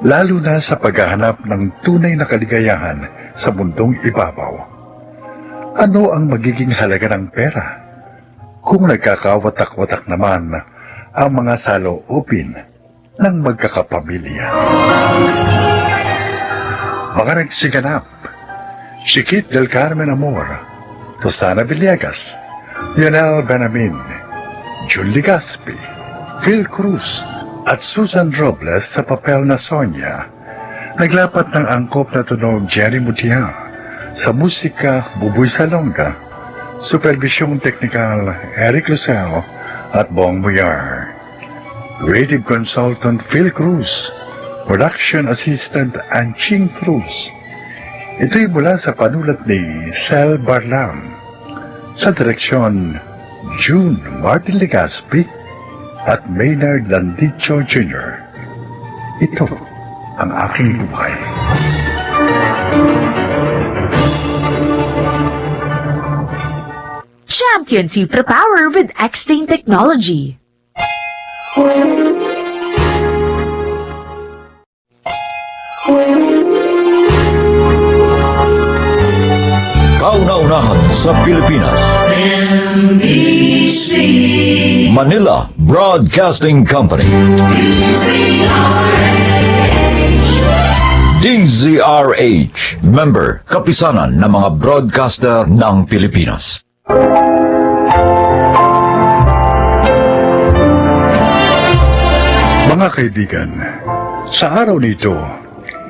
lalo na sa paghahanap ng tunay na kaligayahan sa mundong ibabaw. Ano ang magiging halaga ng pera kung nagkakawatak-watak naman ang mga saloobin ng magkakapamilya? Mga nagsiganap, si Kit del Carmen Amor, Rosana Villegas, Lionel Benamin, Julie Gaspi, Phil Cruz, at Susan Robles sa papel na Sonia. Naglapat ng angkop na tunog Jerry Mutiang, sa musika Buboy Salonga, supervisyong teknikal Eric Lucero at Bong Muyar. Creative consultant Phil Cruz, production assistant Anching Cruz. Ito'y mula sa panulat ni Sel Barlam. Sa direksyon, June Martin Legaspi at Maynard Landicho Jr. Ito ang aking buhay. Champion Superpower with X-Stain Technology. Kauna-unahan sa Pilipinas. Manila Broadcasting Company. DZRH. Member, kapisanan ng mga broadcaster ng Pilipinas. Mga kaibigan, sa araw nito,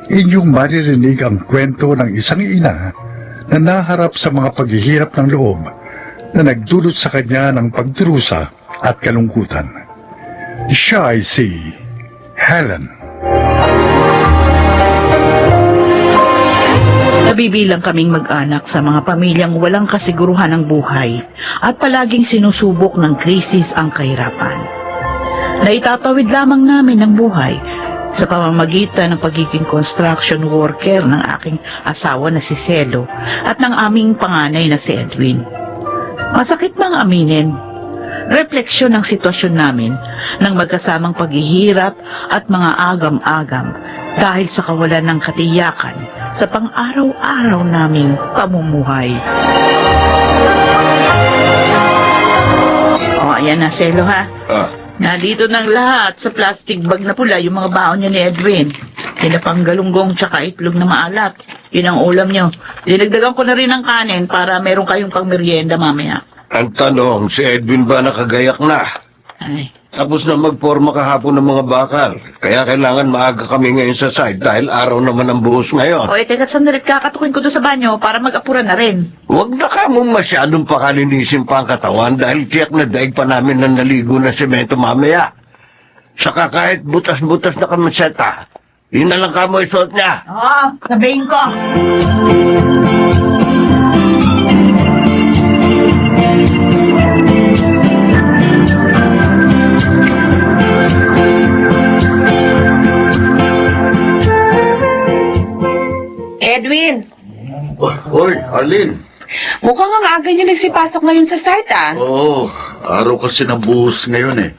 inyong maririnig ang kwento ng isang ina na naharap sa mga paghihirap ng loob na nagdulot sa kanya ng pagdurusa at kalungkutan. Siya ay si Helen. Nabibilang kaming mag-anak sa mga pamilyang walang kasiguruhan ng buhay at palaging sinusubok ng krisis ang kahirapan. Naitatawid lamang namin ang buhay sa pamamagitan ng pagiging construction worker ng aking asawa na si Celo at ng aming panganay na si Edwin. Masakit bang aminin? Refleksyon ng sitwasyon namin ng magkasamang paghihirap at mga agam-agam dahil sa kawalan ng katiyakan sa pang-araw-araw naming pamumuhay. O, ayan na, Celo, ha? Nandito ng lahat sa plastic bag na pula yung mga baon niya ni Edwin. Tinapang galunggong tsaka itlog na maalat. Yun ang ulam niyo. Dinagdagan ko na rin ng kanin para meron kayong pang merienda mamaya. Ang tanong, si Edwin ba nakagayak na? Ay, Tapos na magporma kahapon ng mga bakal. Kaya kailangan maaga kami ngayon sa site dahil araw naman ang buhos ngayon. o teka sandali, kakatukin ko doon sa banyo para mag-apura na rin. Huwag na ka mong masyadong pakalinisin pa ang katawan dahil tiyak na daig pa namin na naligo ng semento mamaya. Saka kahit butas-butas na kamiseta, Yun na lang kamo isuot niya. Oo, sabihin ko. Edwin, Hoy, Arlene. mukhang ang aga niyo nagsipasok ngayon sa site, ah. Oo, araw kasi ng buhos ngayon eh.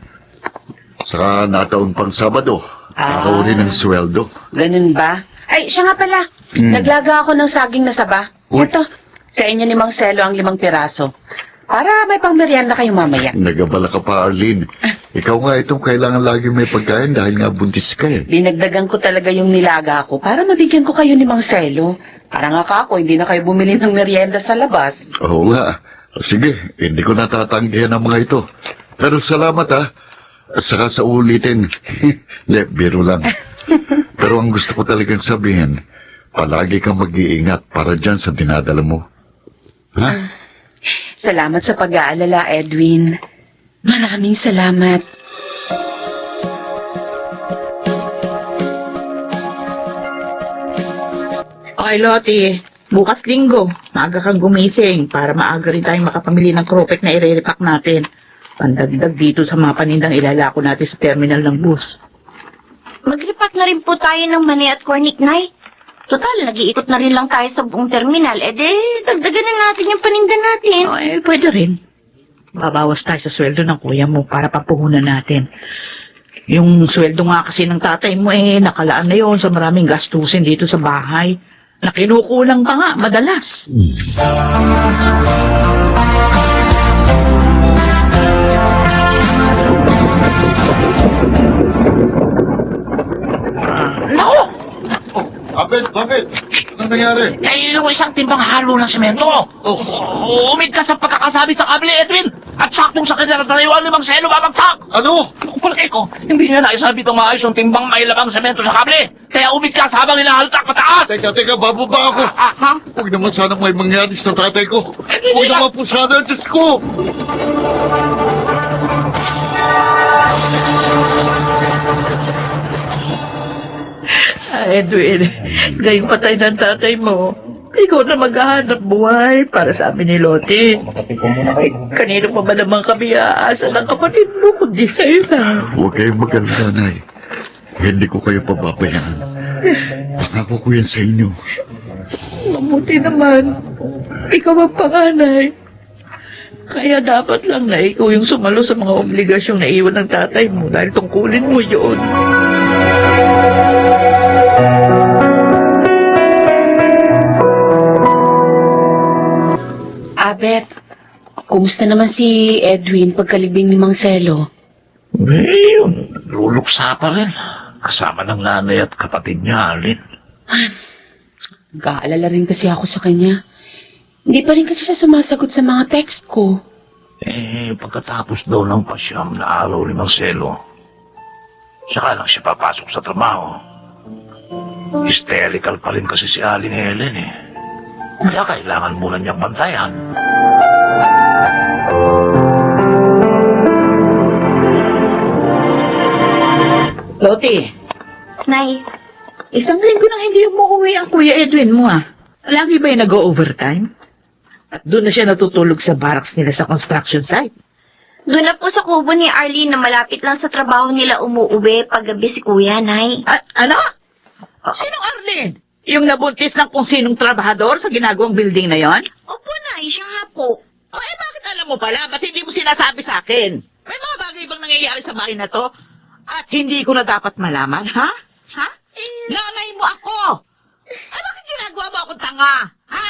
Saka nataon pang Sabado. Araw rin ng sweldo. Ganun ba? Ay, siya nga pala. Naglaga ako ng saging na saba. Uy. Ito, sa inyo ni Mang Celo ang 5 piraso. Para may pangmeryenda kayo mamaya. Nagabala ka pa, Arlene. Ikaw nga itong kailangan lagi may pagkain dahil nga buntis ka eh. Dinagdagan ko talaga yung nilaga ko para mabigyan ko kayo ni Mang Celo. Para nga kako, hindi na kayo bumili ng meryenda sa labas. Oo nga. Sige, hindi ko natatanggihan ang mga ito. Pero salamat ha. At saka sa ulitin. Biro lang. Pero ang gusto ko talagang sabihin, palagi kang mag-iingat para dyan sa dinadala mo. Ha? Salamat sa pag-aalala, Edwin. Maraming salamat. Okay, Lottie. Bukas linggo, maaga kang gumising para maaga rin tayong makapamili ng kropek naire-repack natin. Pandagdag dito sa mga panindang ilalako natin sa terminal ng bus. Mag-repack na rin po tayo ng mani at cornic, Nay. Total, nag-iikot na rin lang tayo sa buong terminal. Dagdagan na natin yung paninda natin. Pwede rin. Babawas tayo sa sweldo ng kuya mo para papuhunan natin. Yung sweldo nga kasi ng tatay mo nakalaan na yon sa maraming gastusin dito sa bahay. Na kinukulang pa nga, madalas. Naku! Bakit? Ano nangyari? Yung isang timbang halo ng semento. Umid ka sa pagkakasabit sa kable, Edwin. At saktong sa kanya na talayuan ni Mang Celo babagsak. Ano? Naku, palagay ko, hindi niya naisabit ang maayos yung timbang may labang semento sa kable. Kaya umid ka habang hinahaltak pataas. Teka, bababa ako. Ha? Huwag naman sana may mangyari sa tatay ko. Huwag naman po sana, Diyos ko. Edwin, ngayong patay ng tatay mo, ikaw na maghahanap buhay para sa amin ni Lottie. Kanino pa ba naman kami aasa ng kapatid mo kundi sa'yo na? Huwag kayong mag-alala, Nay. Hindi ko kayo pababayaan. Pangako ko yan sa inyo. Mabuti naman. Ikaw ang panganay. Kaya dapat lang na ikaw yung sumalo sa mga obligasyong naiwan ng tatay mo dahil tungkulin mo yun. Abet, kumusta naman si Edwin pagkalibing ni Mang Celo? Luluksa pa rin. Kasama ng nanay at kapatid niya, Alin. Nag-aalala rin kasi ako sa kanya. Hindi pa rin kasi siya sumasagot sa mga text ko. Pagkatapos daw ng pasyam na araw ni Mang Celo, saka lang siya papasok sa trabaho. Hysterical pa rin kasi si Aling Helen Kaya kailangan muna niyang bantayan. Lottie, Nay, isang linggo nang hindi umuwi ang Kuya Edwin mo Lagi ba yung nag-overtime? At doon na siya natutulog sa barracks nila sa construction site. doon na po sa kubo ni Arlene na malapit lang sa trabaho nila umuwi paggabi si Kuya, Nay. Ano? Sinong Arlene? Yung nabuntis ng kung sinong trabahador sa ginagawang building na yon? Opo, Nay, siya nga po. Bakit alam mo pala? Ba't hindi mo sinasabi sa akin? May mga bagay bang nangyayari sa bahay na to? At hindi ko na dapat malaman, ha? Ha? Nanay mo ako! Bakit ginagawa mo akong tanga? Ha?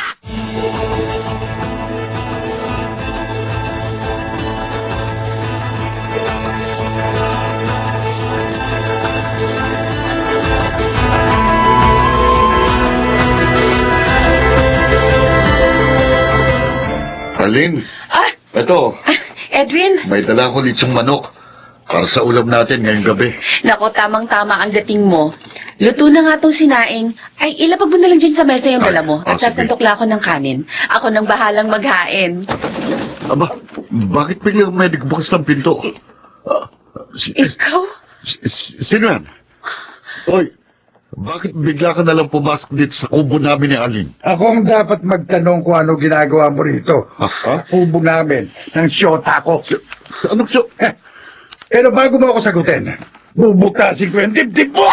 Arlene, eto, Edwin, may dala ko litsong manok para sa ulam natin ngayong gabi. nako tamang-tama ang dating mo. Luto na nga tong sinaing. Ay, ilapag mo na lang dyan sa mesa yung dala mo. At sige. sasantok lang ako ng kanin. Ako nang bahalang maghain. Aba, bakit biglang may nagbukas ng pinto? Ikaw? Sino yan? Hoy, Bakit bigla ka nalang pumasok dito sa kubo namin ni Aling? Ako ang dapat magtanong kung ano ginagawa mo rito. Ha? Kubo namin ng syota ko. Sa anong siyo? Pero bago mo ako sagutin, bubuktasin ko yung dibdib mo!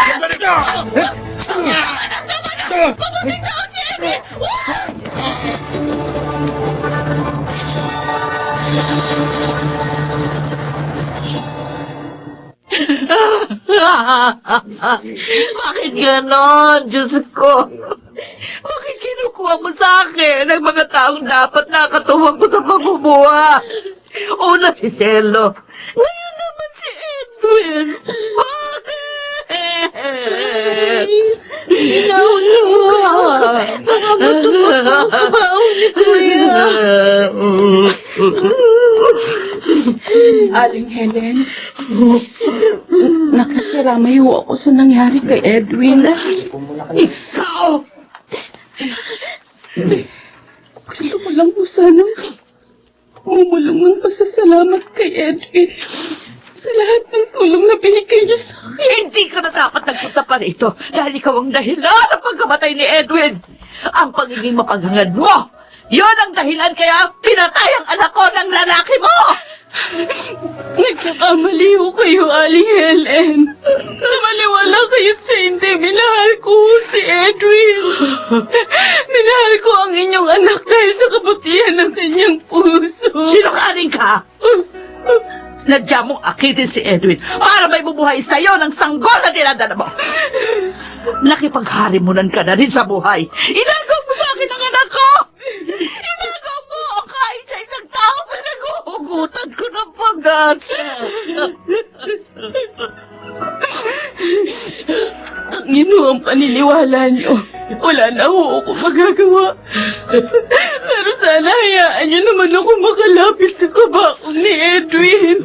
Bakit ganon, Diyos ko? Bakit kinukuha mo sa akin ang mga taong dapat nakatuwag ko sa pamumuha? Una si Celo. Ngayon naman si Edwin. Bakit? Ginaw niyo. Baka matupag mo kabaw ni Kuya. Aling Helen, nakikiramay ho ako sa nangyari kay Edwin. Ikaw! Gusto ko lang po sana umulong ng pasasalamat kay Edwin sa lahat ng tulong na binigay niya sa akin. Hindi ka na dapat nagpunta pa rito dahil ikaw ang dahilan ng pagkamatay ni Edwin. Ang pagiging mapaghangad mo, yon ang dahilan kaya pinatay ang anak ko ng lalaki mo. Nagkakamali ho kayo, Aling Helen. Namaliwala kayo sa hindi. Minahal ko si Edwin. Minahal ko ang inyong anak dahil sa kabutihan ng kanyang puso. Sinungaling ka! Nadya mong akitin si Edwin para may bubuhay sa'yo ng sanggol na dinadala mo. Nakipagharimunan ka na rin sa buhay. Inagaw mo sa akin ang anak ko! Inagaw mo kahit sa isang tao pinag-uugutan ko ng pag-asa. Ang inuang paniniwala niyo. Wala na ho ako magagawa. Pero sana hayaan niyo naman ako makalapit sa kabakong ni Edwin.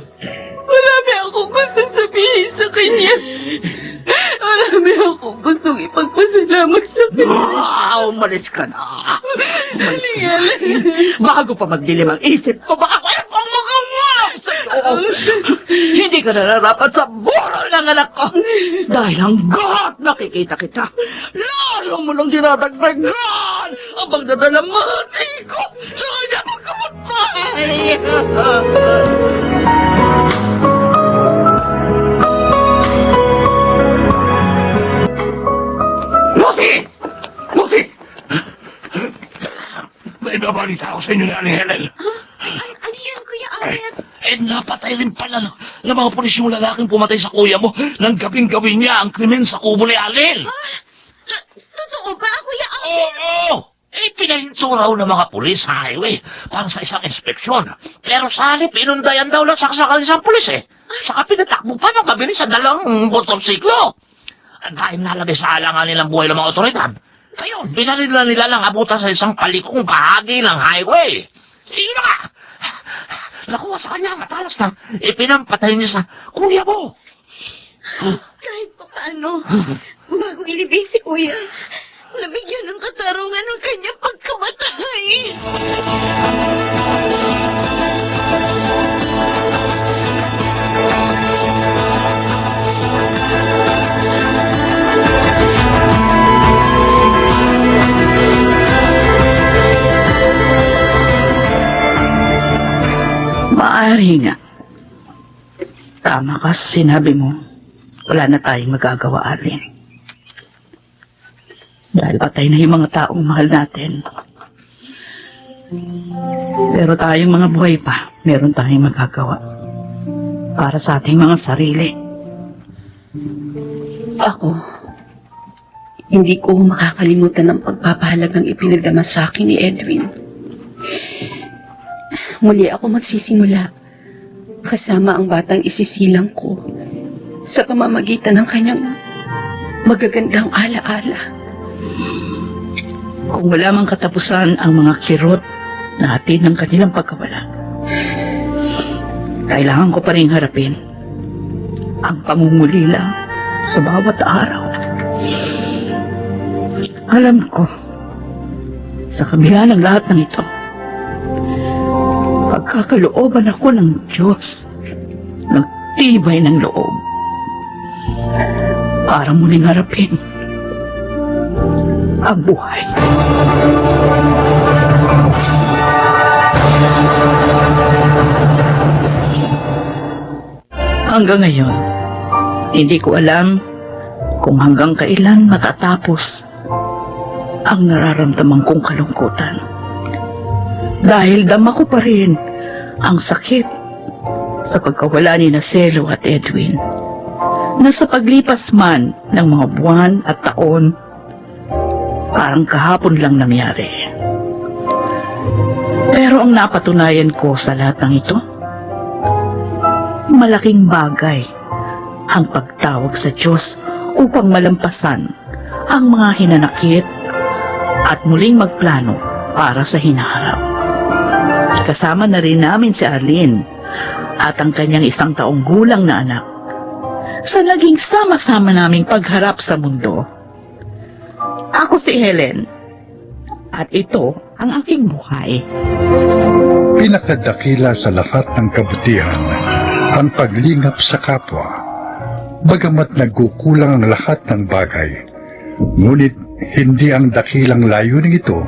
Marami akong gustong sabihin sa kanya. Marami akong gustong ipagpasalamat sa kanya. Umalis ka na. Umalis ka na. Bago pa magdilim ang isip ko, baka kaya pang magawa sa'yo. Hindi ka nararapat sa burol ng anak ko. Dahil hanggat nakikita kita, lalo mo lang dinadagdagan ang pagdadalamati ko sa kanya magkamatay. Muti! May babalita ako sa inyo ni Aling Helen. Ano yan, Kuya Albert? Napatay rin pala ng mga pulis yung lalaking pumatay sa kuya mo nang gabing-gawin niya ang krimen sa kubo ni Alin. Totoo ba, Kuya Albert? Oo! Pinahinto raw ng mga pulis sa highway para sa isang inspeksyon. Pero sa halip, inundayan daw lang saksakan isang pulis Saka pinatakbo pa ng kabilis sa dalang motorsiklo. Dahil nalagay sa alangan nilang buhay ng mga otoridad. Ngayon, binaril na nila lang abutan sa isang palikong bahagi ng highway. Yun na nga! Nakuha sa kanya, matalas na. Ipinampatay niya sa kuya mo. Kahit pa paano, bago ilibing si Kuya, nabigyan ng katarungan ng kanyang pagkamatay. Maaari nga. Tama ka sa sinabi mo. Wala na tayong magagawa, Alin. Dahil patay na yung mga taong mahal natin. Pero tayong mga buhay pa, meron tayong magagawa. Para sa ating mga sarili. Ako, hindi ko makakalimutan ang pagpapahalagang ipinagdama sa akin ni Edwin. Muli ako magsisimula kasama ang batang isisilang ko sa pamamagitan ng kanyang magagandang alaala. Kung wala mang katapusan ang mga kirot na hatid ng kanilang pagkawala, kailangan ko pa rin harapin ang pangungulila sa bawat araw. Alam ko, sa kabila ng lahat ng ito, pagkakalooban ako ng Diyos ng tibay ng loob para muling harapin ang buhay. Hanggang ngayon, hindi ko alam kung hanggang kailan matatapos ang nararamdaman kong kalungkutan. Dahil dama ko pa rin ang sakit sa pagkawala ni Nacelo at Edwin, na sa paglipas man ng mga buwan at taon, parang kahapon lang nangyari. Pero ang napatunayan ko sa lahat ng ito, malaking bagay ang pagtawag sa Diyos upang malampasan ang mga hinanakit at muling magplano para sa hinaharap. Kasama na rin namin si Arlene at ang kanyang 1 taong gulang na anak sa naging sama-sama naming pagharap sa mundo. Ako si Helen at ito ang aking buhay. Pinakadakila sa lahat ng kabutihan ang paglingap sa kapwa. Bagamat nagkukulang ang lahat ng bagay, ngunit hindi ang dakilang layunin ito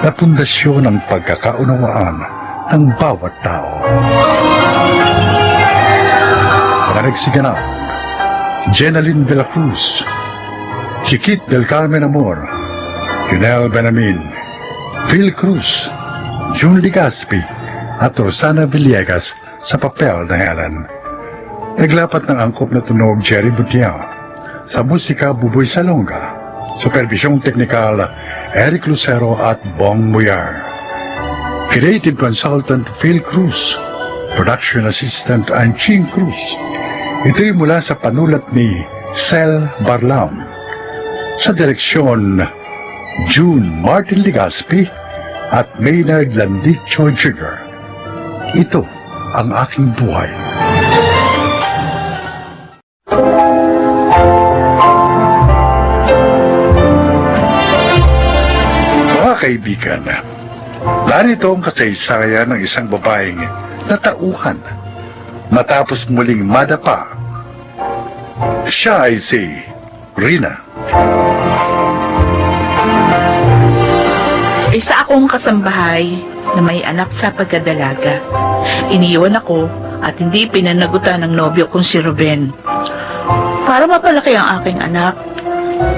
na pundasyon ng pagkakaunawaan ng bawat tao. Panagsiganap, Jenaline de la Cruz, Chiquit del Carmen Amor, Yunel Benamin, Phil Cruz, June Ligaspi at Rosana Villegas sa papel na Helen. Naglapat ng angkop na tunog Jerry Butiao, sa musika Buboy Salonga, supervisyong teknikal Eric Lucero at Bong Muyar. Creative consultant Phil Cruz, production assistant Anching Cruz. Ito'y mula sa panulat ni Sel Barlam. Sa direksyon June Martin Ligaspi at Maynard Landicho Jr. Ito ang aking buhay. Mga kaibigan, narito ang kasaysayan ng isang babaeng natauhan matapos muling madapa. Siya ay si Rina. Isa akong kasambahay na may anak sa pagkadalaga. Iniwan ako at hindi pinanagutan ng nobyo kong si Ruben. Para mapalaki ang aking anak,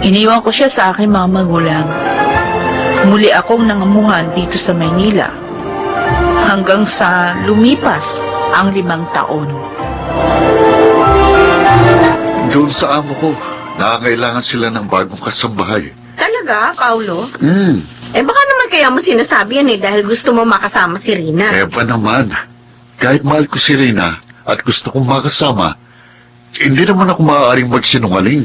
iniwan ko siya sa aking mga magulang. Muli akong nangamuhan dito sa Maynila hanggang sa lumipas ang 5 taon. Doon sa amo ko, nakakailangan sila ng bagong kasambahay. Talaga, Paulo? Hmm, Baka naman kaya mo sinasabi yan dahil gusto mo makasama si Rina. pa naman. Kahit mahal ko si Rina at gusto kong makasama, hindi naman ako maaaring magsinungaling.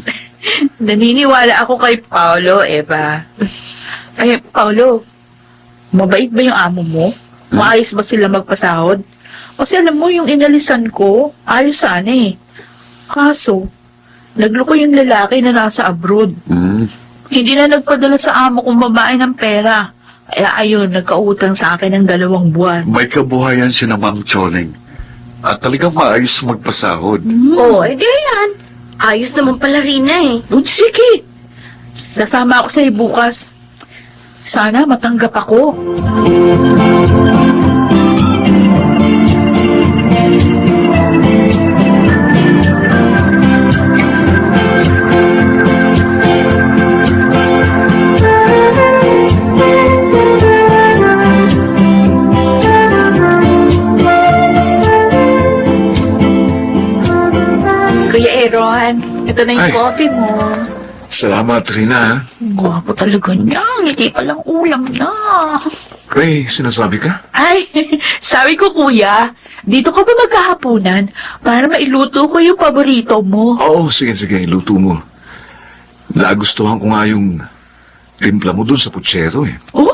Naniniwala ako kay Paulo, Eva. Ay, Paulo, mabait ba yung amo mo? Maayos ba sila magpasahod? Kasi alam mo, yung inalisan ko, ayos sana eh. Kaso, nagloko yung lalaki na nasa abroad. Hindi na nagpadala sa amo kong babae ng pera. Kaya ayun, nagkautang sa akin ng 2 buwan. May kabuhayan si na Ma'am Choling at talagang maayos magpasahod. Oo, di yan. Ayos naman pala Rina eh. Sige, sasama ako sa'yo bukas. Sana matanggap ako. Kuya Aaron, ito na yung Ay. coffee mo. Salamat, Rina. Gwapo talaga niya. Hindi pa lang ulam na. May sinasabi ka? Ay, sabi ko kuya, dito ka ba magkahaponan para mailuto ko yung paborito mo? Oo, sige, luto mo. Nagustuhan ko nga yung timpla mo dun sa putsero eh. Oh,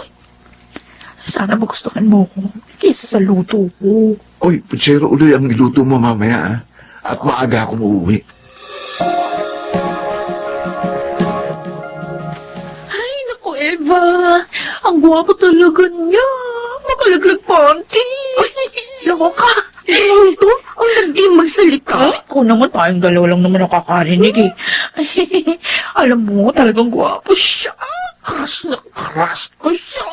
sana magustuhan mo ko kaysa sa luto ko. Oy, putsero ulit ang iluto mo mamaya ah. At maaga akong uuwi. Ay, naku Eva, ang gwapo talaga niya. Makalaglag panty. Loko ka. Ano ito? Ang nagdi magsalita. Ko Ikaw naman, tayong dalawa lang naman nakakarinig eh. Alam mo, talagang gwapo siya. Crush na crush ko siya.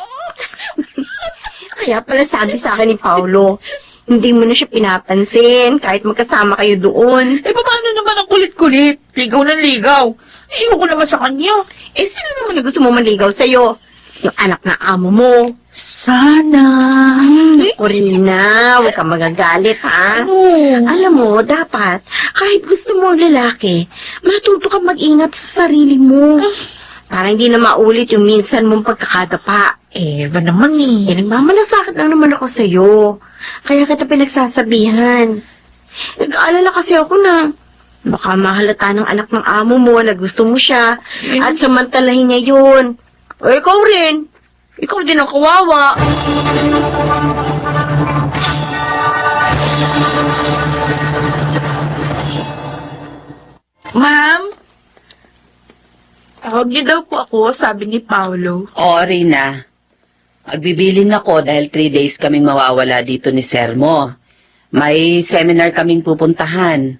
Kaya pala sabi sa akin ni Paulo, hindi mo na siya pinapansin kahit magkasama kayo doon. Eh, paano naman ang kulit-kulit? Ligaw ng ligaw. Ayoko naman sa kanya. Eh, sino naman na gusto mo manligaw sa'yo? Yung anak na amo mo. Sana. O rin na, huwag kang magagalit, ha? Ano? Alam mo, dapat, kahit gusto mo ang lalaki, matuto kang mag-ingat sa sarili mo. Para hindi na maulit yung minsan mong pagkakadapa. Eva naman Eh, eh. nagmamalasakit lang naman ako sa'yo. Kaya kita pinagsasabihan. Nag-aalala kasi ako na baka mahalata ng anak ng amo mo na gusto mo siya at samantalahin niya yun. O ikaw rin. Ikaw din ang kawawa. Ma'am? Tawag niyo daw po ako, sabi ni Paulo. O, Rina. Magbibilin ako dahil 3 days kaming mawawala dito ni Sermo. May seminar kaming pupuntahan.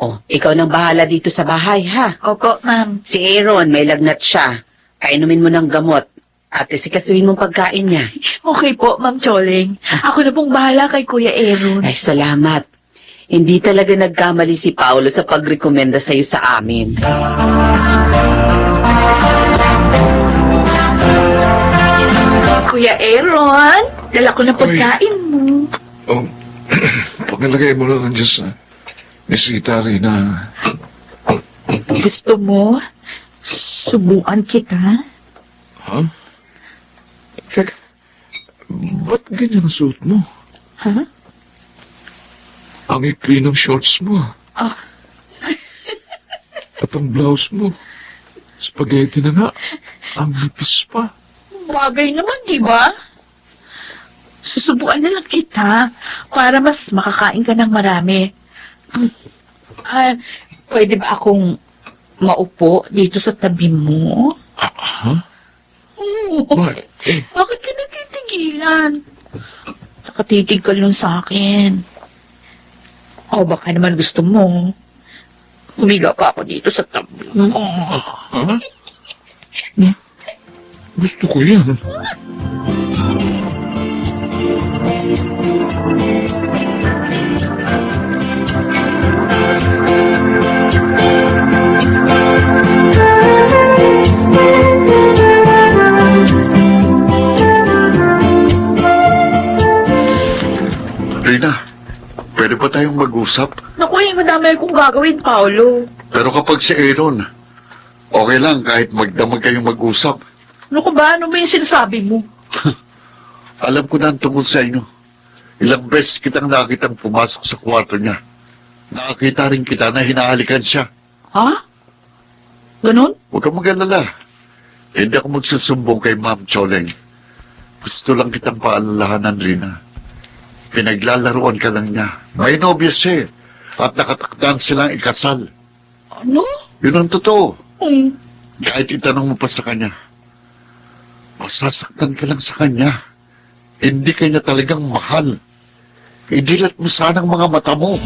O, ikaw nang bahala dito sa bahay, ha? Opo, ma'am. Si Aaron, may lagnat siya. Kainumin mo ng gamot. At isikasuhin mong pagkain niya. Okay po, Ma'am Choleng. Ako na pong bahala kay Kuya Aaron. Ay, salamat. Hindi talaga nagkamali si Paolo sa pagrekomenda sa'yo sa amin. Kuya Aaron, dala ko na pagkain mo. Oh, pakilagay mo lang dyan sa nisita rin na... Gusto mo? Subuan kita? Ha? Teka, ba't ganyan ang suot mo? Ha? Ang ikli ng shorts mo. Ah. At ang blouse mo, spaghetti na nga. Ang nipis pa. Bagay naman, di ba? Susubuan na lang kita para mas makakain ka ng marami. Pwede ba akong maupo dito sa tabi mo? Ha? Oo. Eh, Bakit ka natitigilan? Nakatitig ka lang sa akin. O baka naman gusto mo. Humiga pa ako dito sa tabi mo. ha? Gusto ko yan. Rina, pwede ba tayong mag-usap? Naku, madami akong gagawin, Paolo. Pero kapag si Aaron, okay lang kahit magdamag kayong mag-usap. Ano ka ba? Ano ba yung sinasabi mo? Alam ko na ang tungkol sa inyo. Ilang beses kitang nakitang pumasok sa kwarto niya. Nakakita rin kita na hinahalikan siya. Ha? Ganon? Huwag kang mag-alala. Hindi ako magsusumbong kay Ma'am Choleng. Gusto lang kitang paalalahanan, Rina. Pinaglalaruan ka lang niya. May nobya siya eh. At nakatakdaan silang ikasal. Ano? Yun ang totoo. Hmm. Kahit itanong mo pa sa kanya, masasaktan ka lang sa kanya. Hindi ka niya talagang mahal. Idilat mo sana ang mga mata mo.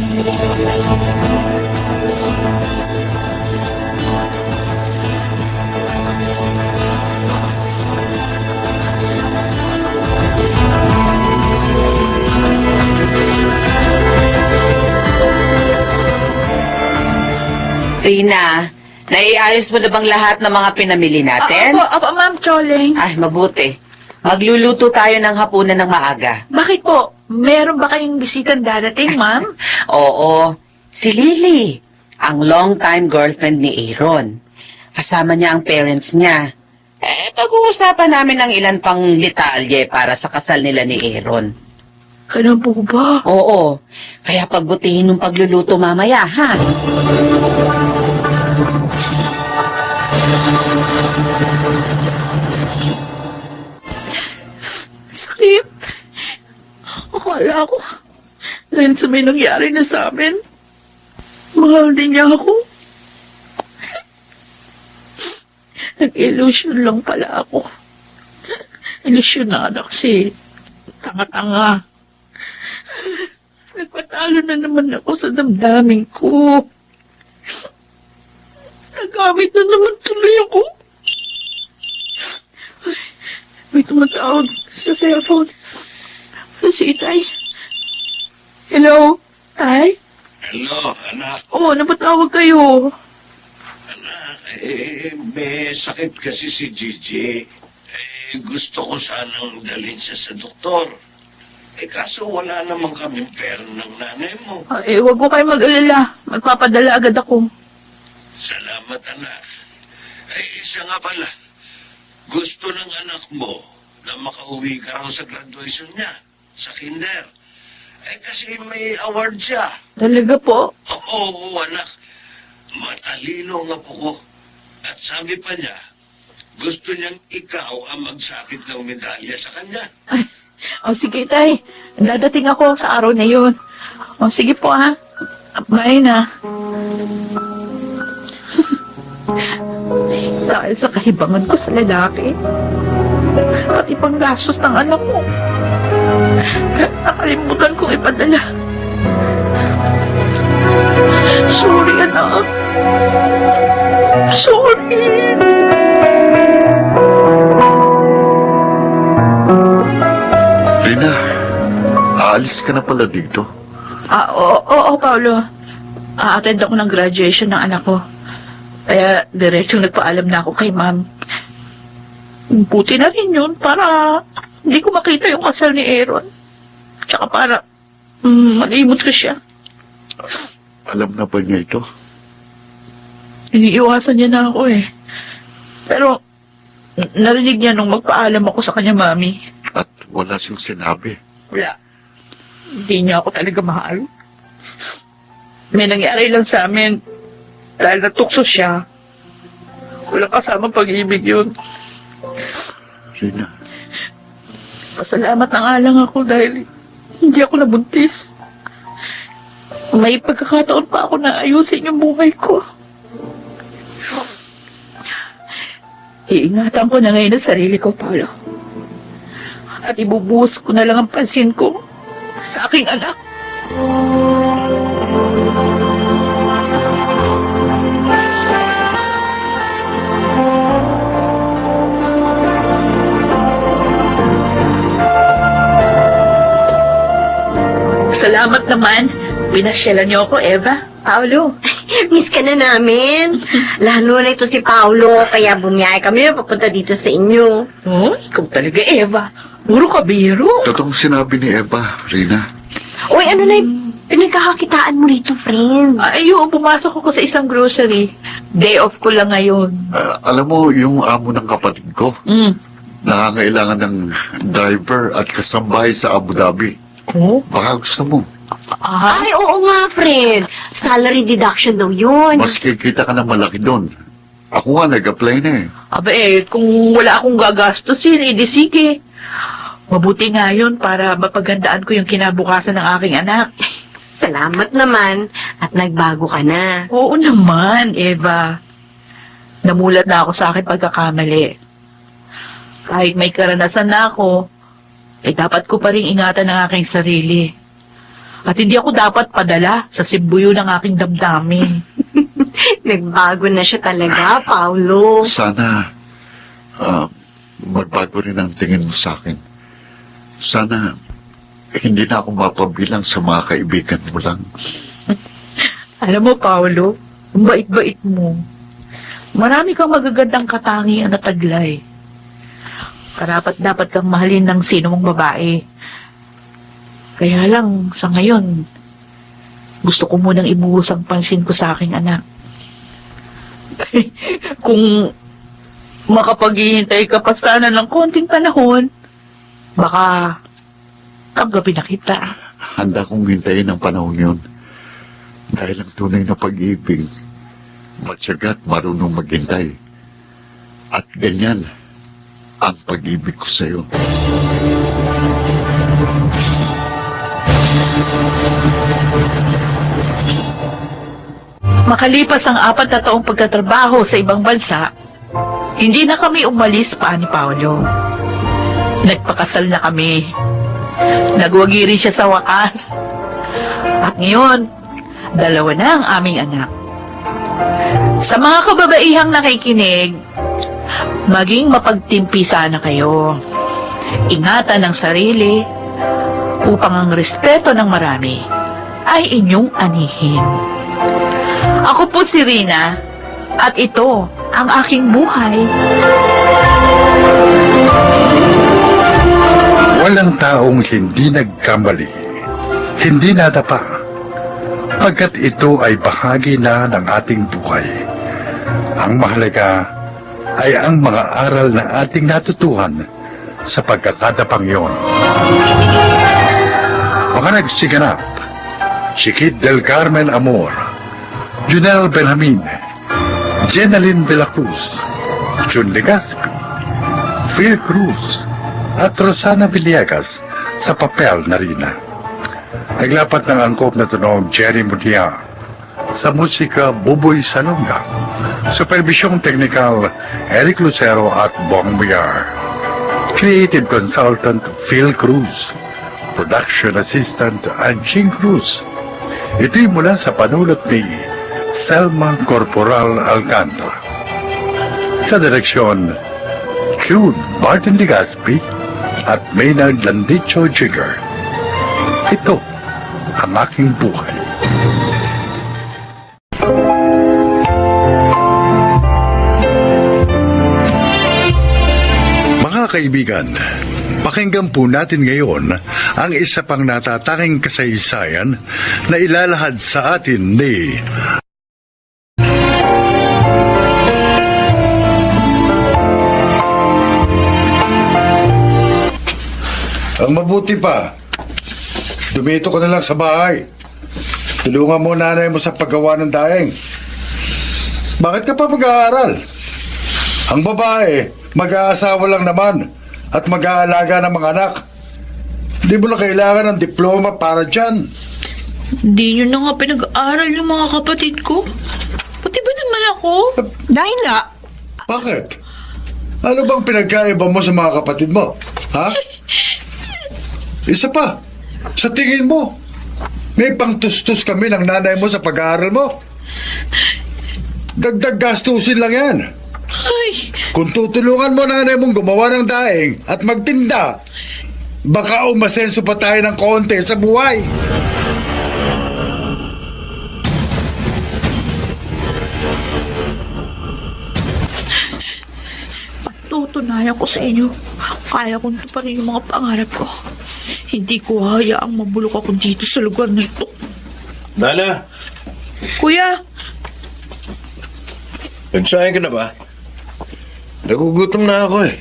Rina, naiayos mo na bang lahat ng mga pinamili natin? Apo, Ma'am Choleng. Ay, mabuti. Magluluto tayo ng hapunan ng maaga. Bakit po? Meron ba kayong bisitang darating, ma'am? Oo, si Lily, ang long-time girlfriend ni Aaron. Kasama niya ang parents niya. Pag-uusapan namin ng ilan pang detalye para sa kasal nila ni Aaron. Ganun po ba? Oo, kaya pagbutihin ng pagluluto mamaya, ha? Sakit. Akala ko, dahil sa may nangyari na sa amin, mahal din niya ako. Nag-illusion lang pala ako. Illusionada kasi tanga-tanga. Nagpatalo na naman ako sa damdamin ko. Nagamit na naman tuloy ako. Ay, may tumatawag sa cellphone. Si Itay. Hello, Tay? Hello, anak. Oo, napatawag kayo. May sakit kasi si Gigi. Gusto ko sanang dalhin siya sa doktor. Kaso wala naman kaming pera ng nanay mo. Huwag ko kayo mag-alala. Magpapadala agad ako. Salamat, anak. Isa nga pala. Gusto ng anak mo na makauwi ka raw sa graduation niya, sa kinder. Kasi may award siya. Talaga po? Oo, anak. Matalino nga po ko. At sabi pa niya, gusto niyang ikaw ang magsakit ng medalya sa kanya. Sige, Tay. Dadating ako sa araw na yun. Sige po, ha. Bye na. Dahil sa kahibangan ko sa lalaki, pati pang gastos ng anak ko, nakalimutan kong ipadala. Sorry, anak. Sorry. Rina, aalis ka na pala dito. Oo, Paolo. A-attend ako ng graduation ng anak ko. Kaya diretsong nagpaalam na ako kay ma'am. Buti na rin yun para hindi ko makita yung kasal ni Aaron. Tsaka para malimot ko siya. Alam na ba niya ito? Iniiwasan niya na ako eh. Pero narinig niya nung magpaalam ako sa kanya, mami. At wala siyang sinabi. Wala. Hindi niya ako talaga mahal. May nangyari lang sa amin dahil natukso siya. Walang kasama pag-ibig yun. Rina, Pasalamat na nga lang ako dahil hindi ako nabuntis. May pagkakataon pa ako na ayusin yung buhay ko. Iingatan ko na ngayon ang sarili ko, Paolo. At ibubuhos ko na lang ang pansin ko sa aking anak. Salamat naman. Pinasyalan niyo ako, Eva. Paolo. Miss ka na namin. Lalo na ito si Paolo, kaya bumiyay kami na papunta dito sa inyo. Oh, ikaw talaga, Eva. Puro kabiro. totoong sinabi ni Eva, Rina. Uy, ano na yung pinagkakakitaan mo rito, friend? Ayun, pumasok ako sa isang grocery. Day off ko lang ngayon. Alam mo, yung amo ng kapatid ko, Mm. nangangailangan ng driver at kasambahay sa Abu Dhabi. Oh? Baka gusto mo. Ay, oo nga, friend. Salary deduction daw yun. Mas kikita ka na malaki doon. Ako nga, nag-apply na eh. Aba kung wala akong gagastusin, edi sige. Mabuti nga yun para mapagandaan ko yung kinabukasan ng aking anak. Salamat naman at nagbago ka na. Oo naman, Eva. Namulat na ako sa aking pagkakamali. Kahit may karanasan na ako, dapat ko pa rin ingatan ang aking sarili. At hindi ako dapat padala sa simbuyo ng aking damdamin. Nagbago na siya talaga, Paolo. Sana, magbago rin ang tingin mo sa akin. Sana, hindi na ako mapabilang sa mga kaibigan mo lang. Alam mo, Paolo, ang bait-bait mo. Marami kang magagandang katangian na taglay. Karapat-dapat kang mahalin ng sino mong babae. Kaya lang, sa ngayon, gusto ko munang ibuhos ang pansin ko sa aking anak. Kung makapaghihintay ka pa sana ng konting panahon, baka tanggapin na kita. Handa kong hintayin ang panahon yun. Dahil ang tunay na pag-ibig, matyaga at marunong maghintay. At ganyan ang pag-ibig ko sa'yo. Makalipas ang 4 na taong pagtatrabaho sa ibang bansa, hindi na kami umalis pa ni Paolo. Nagpakasal na kami. Nagwagi rin siya sa wakas. At ngayon, 2 na ang aming anak. Sa mga kababaihang nakikinig, maging mapagtimpi sana kayo. Ingatan ang sarili upang ang respeto ng marami ay inyong anihin. Ako po si Rina at ito ang aking buhay. Walang taong hindi nagkamali, hindi nadapa, pagkat ito ay bahagi na ng ating buhay. Ang mahalaga ay ang mga aral na ating natutuhan sa pagkakadapang yon. Mga nagsiganap, Chiquit del Carmen Amor, Junel Benjamin, Jenaline de la Cruz, Jun Legaspi, Phil Cruz, at Rosana Villegas sa papel na Rina. Naglapat ng angkop na tunog Jerry Mutia, sa musika Buboy Salonga, supervisyong technical Eric Lucero at Bong Biar, creative consultant Phil Cruz, production assistant Anjing Cruz. Ito'y mula sa panulot ni Selma Corporal Alcantara. Sa direksyon, June Martin Legaspi at Maynard Landicho Jr. Ito ang aking buhay. Mga kaibigan, pakinggan po natin ngayon ang isa pang natatanging kasaysayan na ilalahad sa atin ni ang mabuti pa, dumito ka na lang sa bahay. Tulungan mo nanay mo sa paggawa ng daing. Bakit ka pa mag-aaral? Ang babae, mag-aasawa lang naman at mag-aalaga ng mga anak. Hindi mo na kailangan ng diploma para dyan. Hindi nyo na nga pinag-aaral yung mga kapatid ko. Pati ba naman ako? Dahil nga, Bakit? Ano bang pinagkaiba mo sa mga kapatid mo? Ha? Isa pa, sa tingin mo, may pangtustos kami ng nanay mo sa pag-aaral mo? Dagdag gastusin lang yan. Ay, Kung tutulungan mo nanay mong gumawa ng daing at magtinda, baka umasenso pa tayo ng konti sa buhay. tutunayan ko sa inyo. Kaya kong tuparin yung mga pangarap ko. Hindi ko hayaang mabulok ako dito sa lugar na ito. Nana, Kuya, nagsahin ka na ba? Nagugutom na ako eh.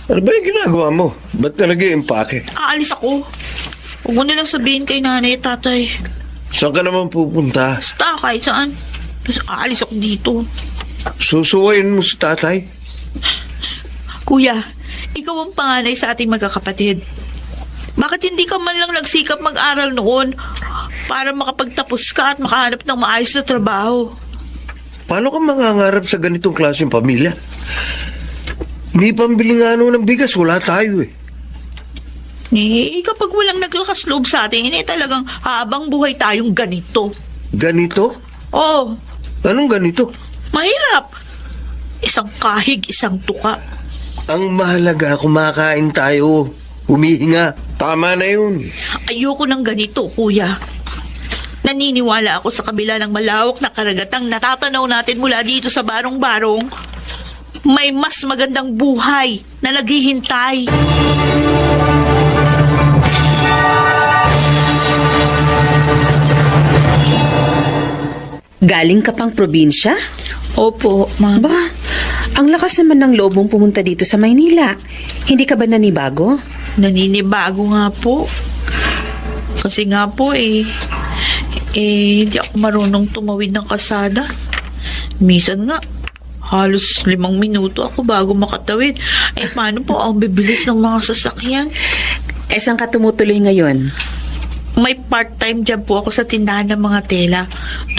Ano ba yung ginagawa mo? Ba't ka nag-iimpake? aalis ako. Huwag mo nilang sabihin kay nanay at tatay. Saan ka naman pupunta? Basta kahit saan. Basta aalis ako dito. Susuwayin mo sa tatay? Kuya, ikaw ang panganay sa ating magkakapatid. Bakit hindi ka man lang nagsikap mag-aral noon para makapagtapos ka at makahanap ng maayos na trabaho? Paano ka mangangarap sa ganitong klaseng pamilya? May pambili nga ng bigas, wala tayo eh. Kapag walang naglakas loob sa atin, talagang habang buhay tayong ganito. Ganito? Oh, Anong ganito? mahirap. Isang kahig, isang tuka. Ang mahalaga, kumakain tayo. Humihinga. Tama na yun. Ayoko ng ganito, kuya. Naniniwala ako sa kabila ng malawak na karagatang natatanaw natin mula dito sa barong-barong, may mas magandang buhay na naghihintay. Galing ka pang probinsya? Opo, ma'am. Ba, ang lakas naman ng loob mong pumunta dito sa Maynila. Hindi ka ba nanibago? Naninibago nga po. Kasi nga po hindi ako marunong tumawid ng kalsada. Minsan nga, halos 5 minuto ako bago makatawid. Paano po ang bibilis ng mga sasakyan? Saan ka tumutuloy ngayon? May part-time job po ako sa tindahan ng mga tela.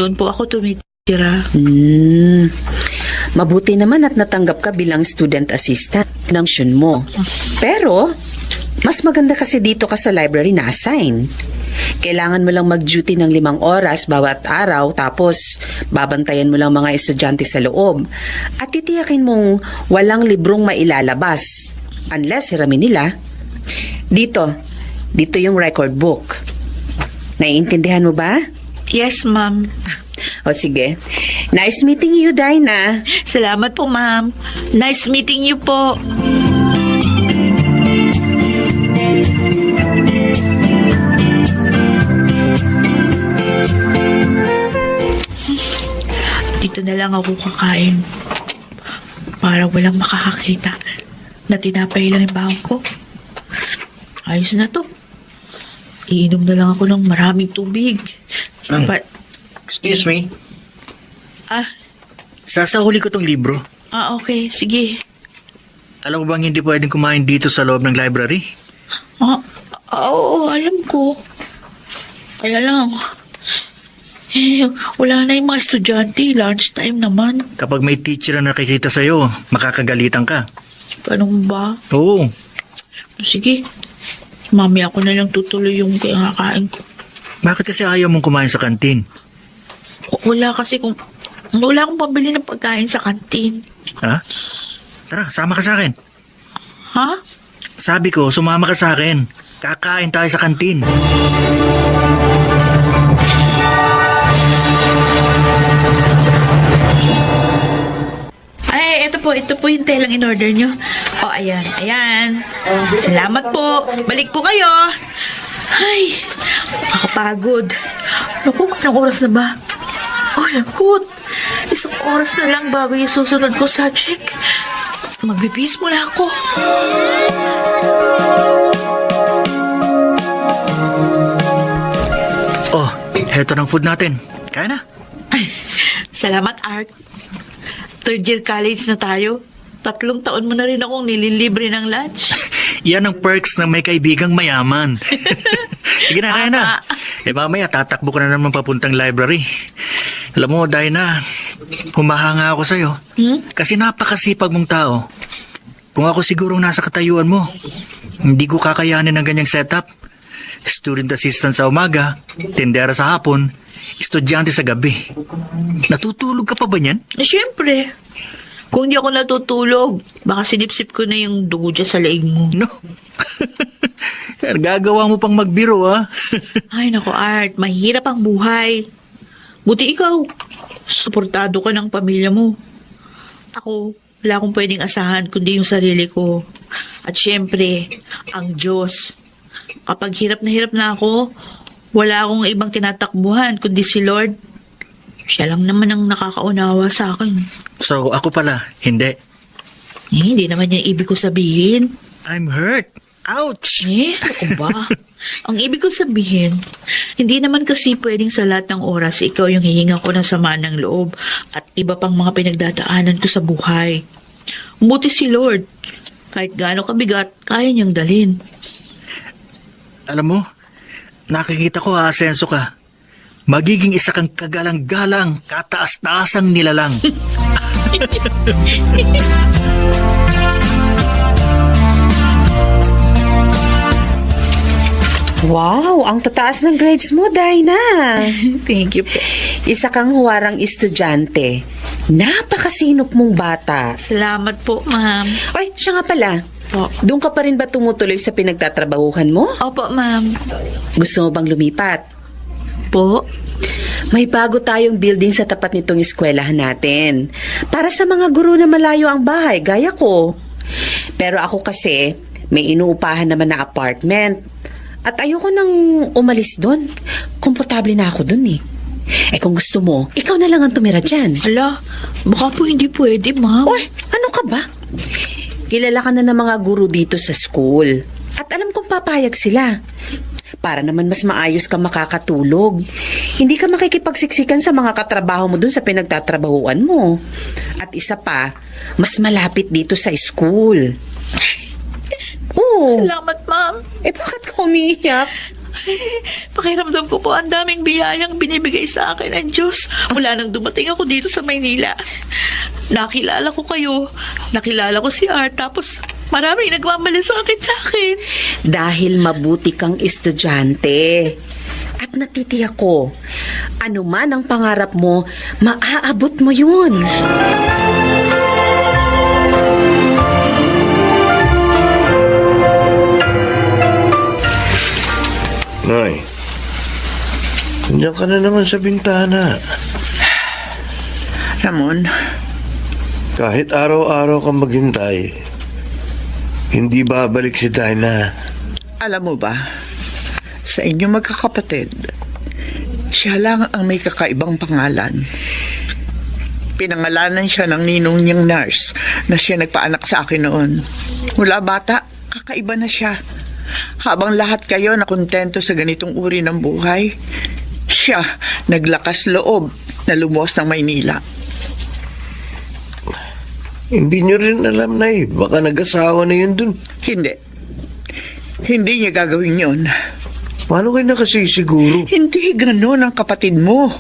Doon po ako tumitira. Mabuti naman at natanggap ka bilang student assistant ng Shun mo. Pero, mas maganda kasi dito ka sa library na assign. Kailangan mo lang mag-duty ng 5 oras bawat araw, tapos babantayan mo lang mga estudyante sa loob. At titiyakin mong walang librong mailalabas. Unless hiramin nila. Dito yung record book. Naiintindihan mo ba? Yes, ma'am. O sige. Nice meeting you, Dinah. Salamat po, ma'am. Nice meeting you po. Dito na lang ako kakain. Para walang makakakita na tinapay lang yung baon ko. Ayos na to. Iinom na lang ako ng maraming tubig. Dapat, Excuse me. ah, Sasahuli ko tong libro. okay, sige. Alam mo bang hindi pwedeng kumain dito sa loob ng library? Oo, alam ko. Kaya lang, wala na yung mga estudyante. Lunchtime naman. Kapag may teacher na nakikita sa'yo, makakagalitan ka. Ganun ba? Oo. Sige. Mami, ako na lang tutuloy yung kinakain ko. Bakit kasi ayaw mong kumain sa kantin? Wala akong pambili ng pagkain sa kantin. Ha? Tara, sama ka sa akin. Ha? Sabi ko, sumama ka sa akin. Kakain tayo sa kantin. Ay, ito po yung telang in-order nyo. Ayan. Salamat po. Balik po kayo. Ay, nakakapagod. Naku, anong oras na ba? Lagot. 1 oras na lang bago yung susunod ko subject. Magbibis muna ako. Heto ng food natin. Kaya na. Salamat, Art. 3rd year college na tayo. 3 taon mo na rin akong nililibre ng lunch. Yan ang perks ng may kaibigang mayaman. Sige na, kaya na. Mamaya tatakbo ka na naman papuntang library. Alam mo, Dinah, humahanga ako sa'yo. Kasi napakasipag mong tao. Kung ako sigurong nasa katayuan mo, hindi ko kakayanin ng ganyang setup. Student assistant sa umaga, tendera sa hapon, estudyante sa gabi. Natutulog ka pa ba niyan? Siyempre. Kung di ako natutulog, baka sinipsip ko na yung dugo dyan sa leeg mo. No. Gagawa mo pang magbiro, ha? Ay, naku, Art. Mahirap ang buhay. Buti ikaw. Suportado ka ng pamilya mo. Ako, wala akong pwedeng asahan kundi yung sarili ko. At syempre, ang Diyos. Kapag hirap na ako, wala akong ibang tinatakbuhan kundi si Lord. Siya lang naman ang nakakaunawa sa akin. So, ako pala, hindi. Hindi naman yan ibig ko sabihin. I'm hurt. Ouch! Ako ba? Ang ibig ko sabihin, hindi naman kasi pwedeng sa lahat ng oras ikaw yung hihinga ko ng sama ng loob at iba pang mga pinagdadaanan ko sa buhay. Buti si Lord. Kahit gaano kabigat, kaya niyang dalhin. Alam mo, nakikita ko aasenso ka. Magiging isa kang kagalang-galang, kataas-taasang nilalang. Wow, ang tataas ng grades mo, Dinah. Thank you po. Isa kang huwarang estudyante. Napakasinop mong bata. Salamat po, ma'am. Ay, siya nga pala. Po. Doon ka pa rin ba tumutuloy sa pinagtatrabahuhan mo? Opo, ma'am. Gusto mo bang lumipat? Po? May bago tayong building sa tapat nitong eskwelahan natin. Para sa mga guro na malayo ang bahay, gaya ko. Pero ako kasi, may inuupahan naman na apartment. At ayoko nang umalis doon. Komportable na ako doon eh. Kung gusto mo, ikaw na lang ang tumira dyan. Ala, baka po hindi pwede, ma'am. Uy, ano ka ba? Kilala ka na ng mga guro dito sa school. At alam kong papayag sila. Para naman mas maayos ka makakatulog. Hindi ka makikipagsiksikan sa mga katrabaho mo dun sa pinagtatrabahuan mo. At isa pa, mas malapit dito sa school. Oh. Salamat, ma'am. Bakit ka umiiyak? Pakiramdam ko po ang daming biyayang binibigay sa akin ng Diyos mula nang dumating ako dito sa Maynila. Nakilala ko kayo, nakilala ko si Art, tapos maraming nagmamalasakit sa akin. Dahil mabuti kang estudyante. At natitiyak ko, ano man ang pangarap mo, maaabot mo yun. Nay, nandiyan ka na naman sa bintana. Ramon, Kahit araw-araw kang maghintay, hindi babalik si Dinah. alam mo ba, sa inyong magkakapatid, siya lang ang may kakaibang pangalan. Pinangalanan siya ng ninong niyang nurse na siya nagpaanak sa akin noon. Mula bata, kakaiba na siya. Habang lahat kayo na kontento sa ganitong uri ng buhay, siya naglakas loob na lumuwas ng Maynila. Hindi niyo rin alam, Nay. Baka nag-asawa na yun dun. Hindi. Hindi niya gagawin yun. Paano kayo nakasisiguro? Hindi ganon ang kapatid mo.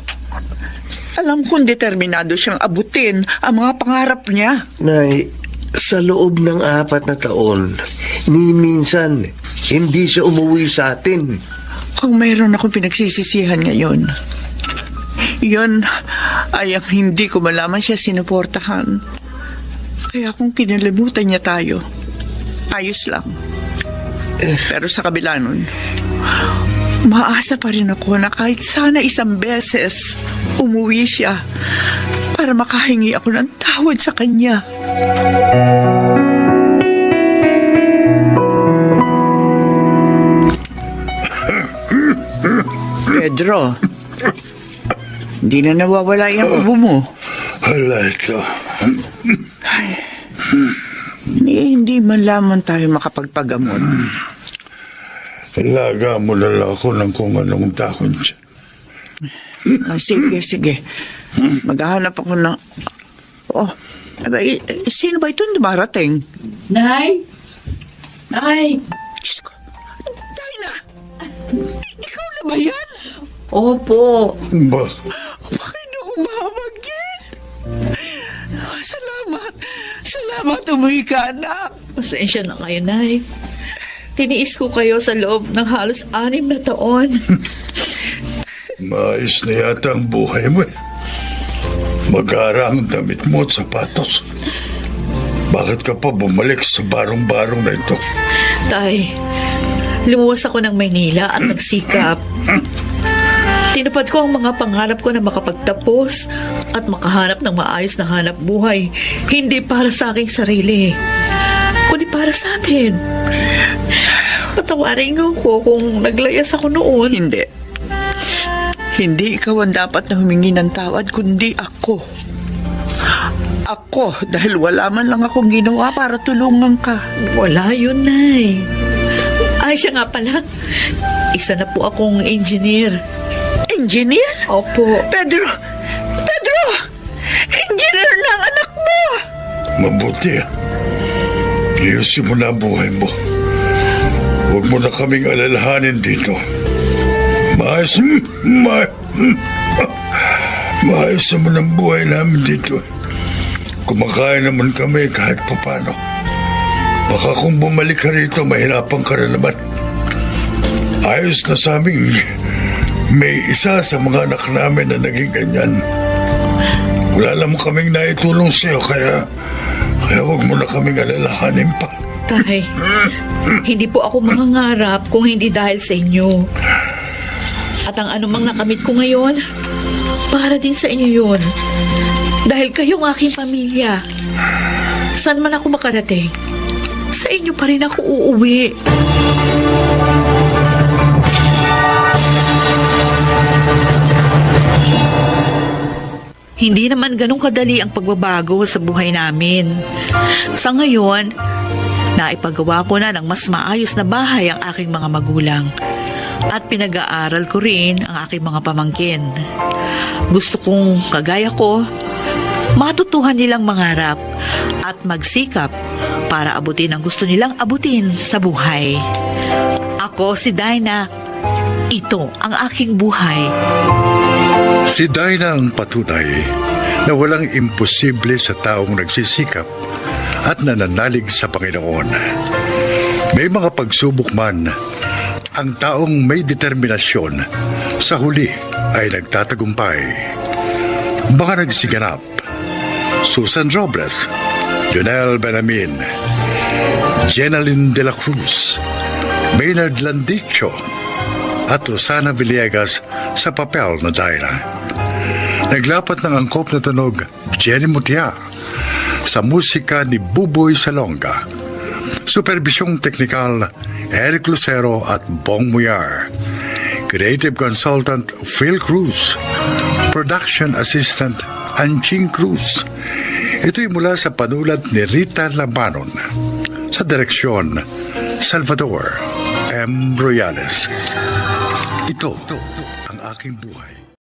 Alam kong determinado siyang abutin ang mga pangarap niya. Nay, sa loob ng 4 na taon, ni minsan, hindi siya umuwi sa atin. Kung mayroon akong pinagsisisihan ngayon, yun ay ang hindi ko malaman siya sinuportahan. Kaya kung kinalimutan niya tayo, ayos lang. Pero sa kabila nun, maasa pa rin ako na kahit sana isang beses umuwi siya para makahingi ako ng tawad sa kanya. Pedro, hindi na nawawala yung ubo mo. Hala ito. Hindi man lamang tayo makapagpagamot. Alaga mo na lang ako ng kung anong dahon siya. Sige. Maghahanap ako ng... Oh, abay, sino ba ito dumarating? Nay? Nay? Diyos ko. Dinah! Ikaw na ba yan? Opo. Ba? Bakit na umamagin? Salamat, umuwi ka, anak. Pasensya na kayo, Nay. Tiniis ko kayo sa loob ng halos 6 na taon. Maayos na yata ang buhay mo eh. Mag-aara ang damit mo at sapatos. Bakit ka pa bumalik sa barong-barong na ito? Tay, lumuwas ako ng Maynila at nagsikap. Tinupad ko ang mga pangarap ko na makapagtapos at makahanap ng maayos na hanap buhay. Hindi para sa aking sarili, kundi para sa atin. Patawarin niyo ko kung naglayas ako noon. Hindi. Hindi ikaw ang dapat na humingi ng tawad, kundi ako. Ako, dahil wala man lang akong ginawa para tulungan ka. Wala yun, Nay. Ay, siya nga pala. Isa na po akong engineer. Engineer? Opo. Pedro! Engineer na ang anak mo! Mabuti ah. Iyusin mo na ang buhay mo. Huwag mo na kaming alalahanin dito. Maayos naman ang buhay namin dito. Kumakain naman kami kahit papano. Baka kung bumalik ka rito, mahirapan ka na naman. Ayos na sa aming may isa sa mga anak namin na naging ganyan. Wala naman kaming naitulong sa'yo, kaya huwag mo na kaming alalahanin pa. Tay, hindi po ako mangangarap kung hindi dahil sa inyo. At ang anumang nakamit ko ngayon, para din sa inyo yun. Dahil kayong aking pamilya. Saan man ako makarating, sa inyo pa rin ako uuwi. Hindi naman ganun kadali ang pagbabago sa buhay namin. Sa ngayon, naipagawa ko na ng mas maayos na bahay ang aking mga magulang. At pinag-aaral ko rin ang aking mga pamangkin. Gusto kong, kagaya ko, matutuhan nilang mangarap at magsikap para abutin ang gusto nilang abutin sa buhay. Ako si Dinah. Ito ang aking buhay. Si Dinah ang patunay na walang imposible sa taong nagsisikap at nananalig sa Panginoon. May mga pagsubok man, ang taong may determinasyon sa huli ay nagtatagumpay. Mga nagsiganap: Susan Robles, Jonel Benamin, Jenaline de la Cruz, Maynard Landicho, at Rosana Villegas sa papel na Dinah. Naglapat ng angkop na tunog Jenny Mutia, sa musika ni Buboy Salonga. Superbisyong teknikal Eric Lucero at Bong Muyar. Creative Consultant Phil Cruz. Production Assistant Anching Cruz. Ito'y mula sa panulat ni Rita Labanon. Sa direksyon Salvador M. Royales. Ito ang aking buhay.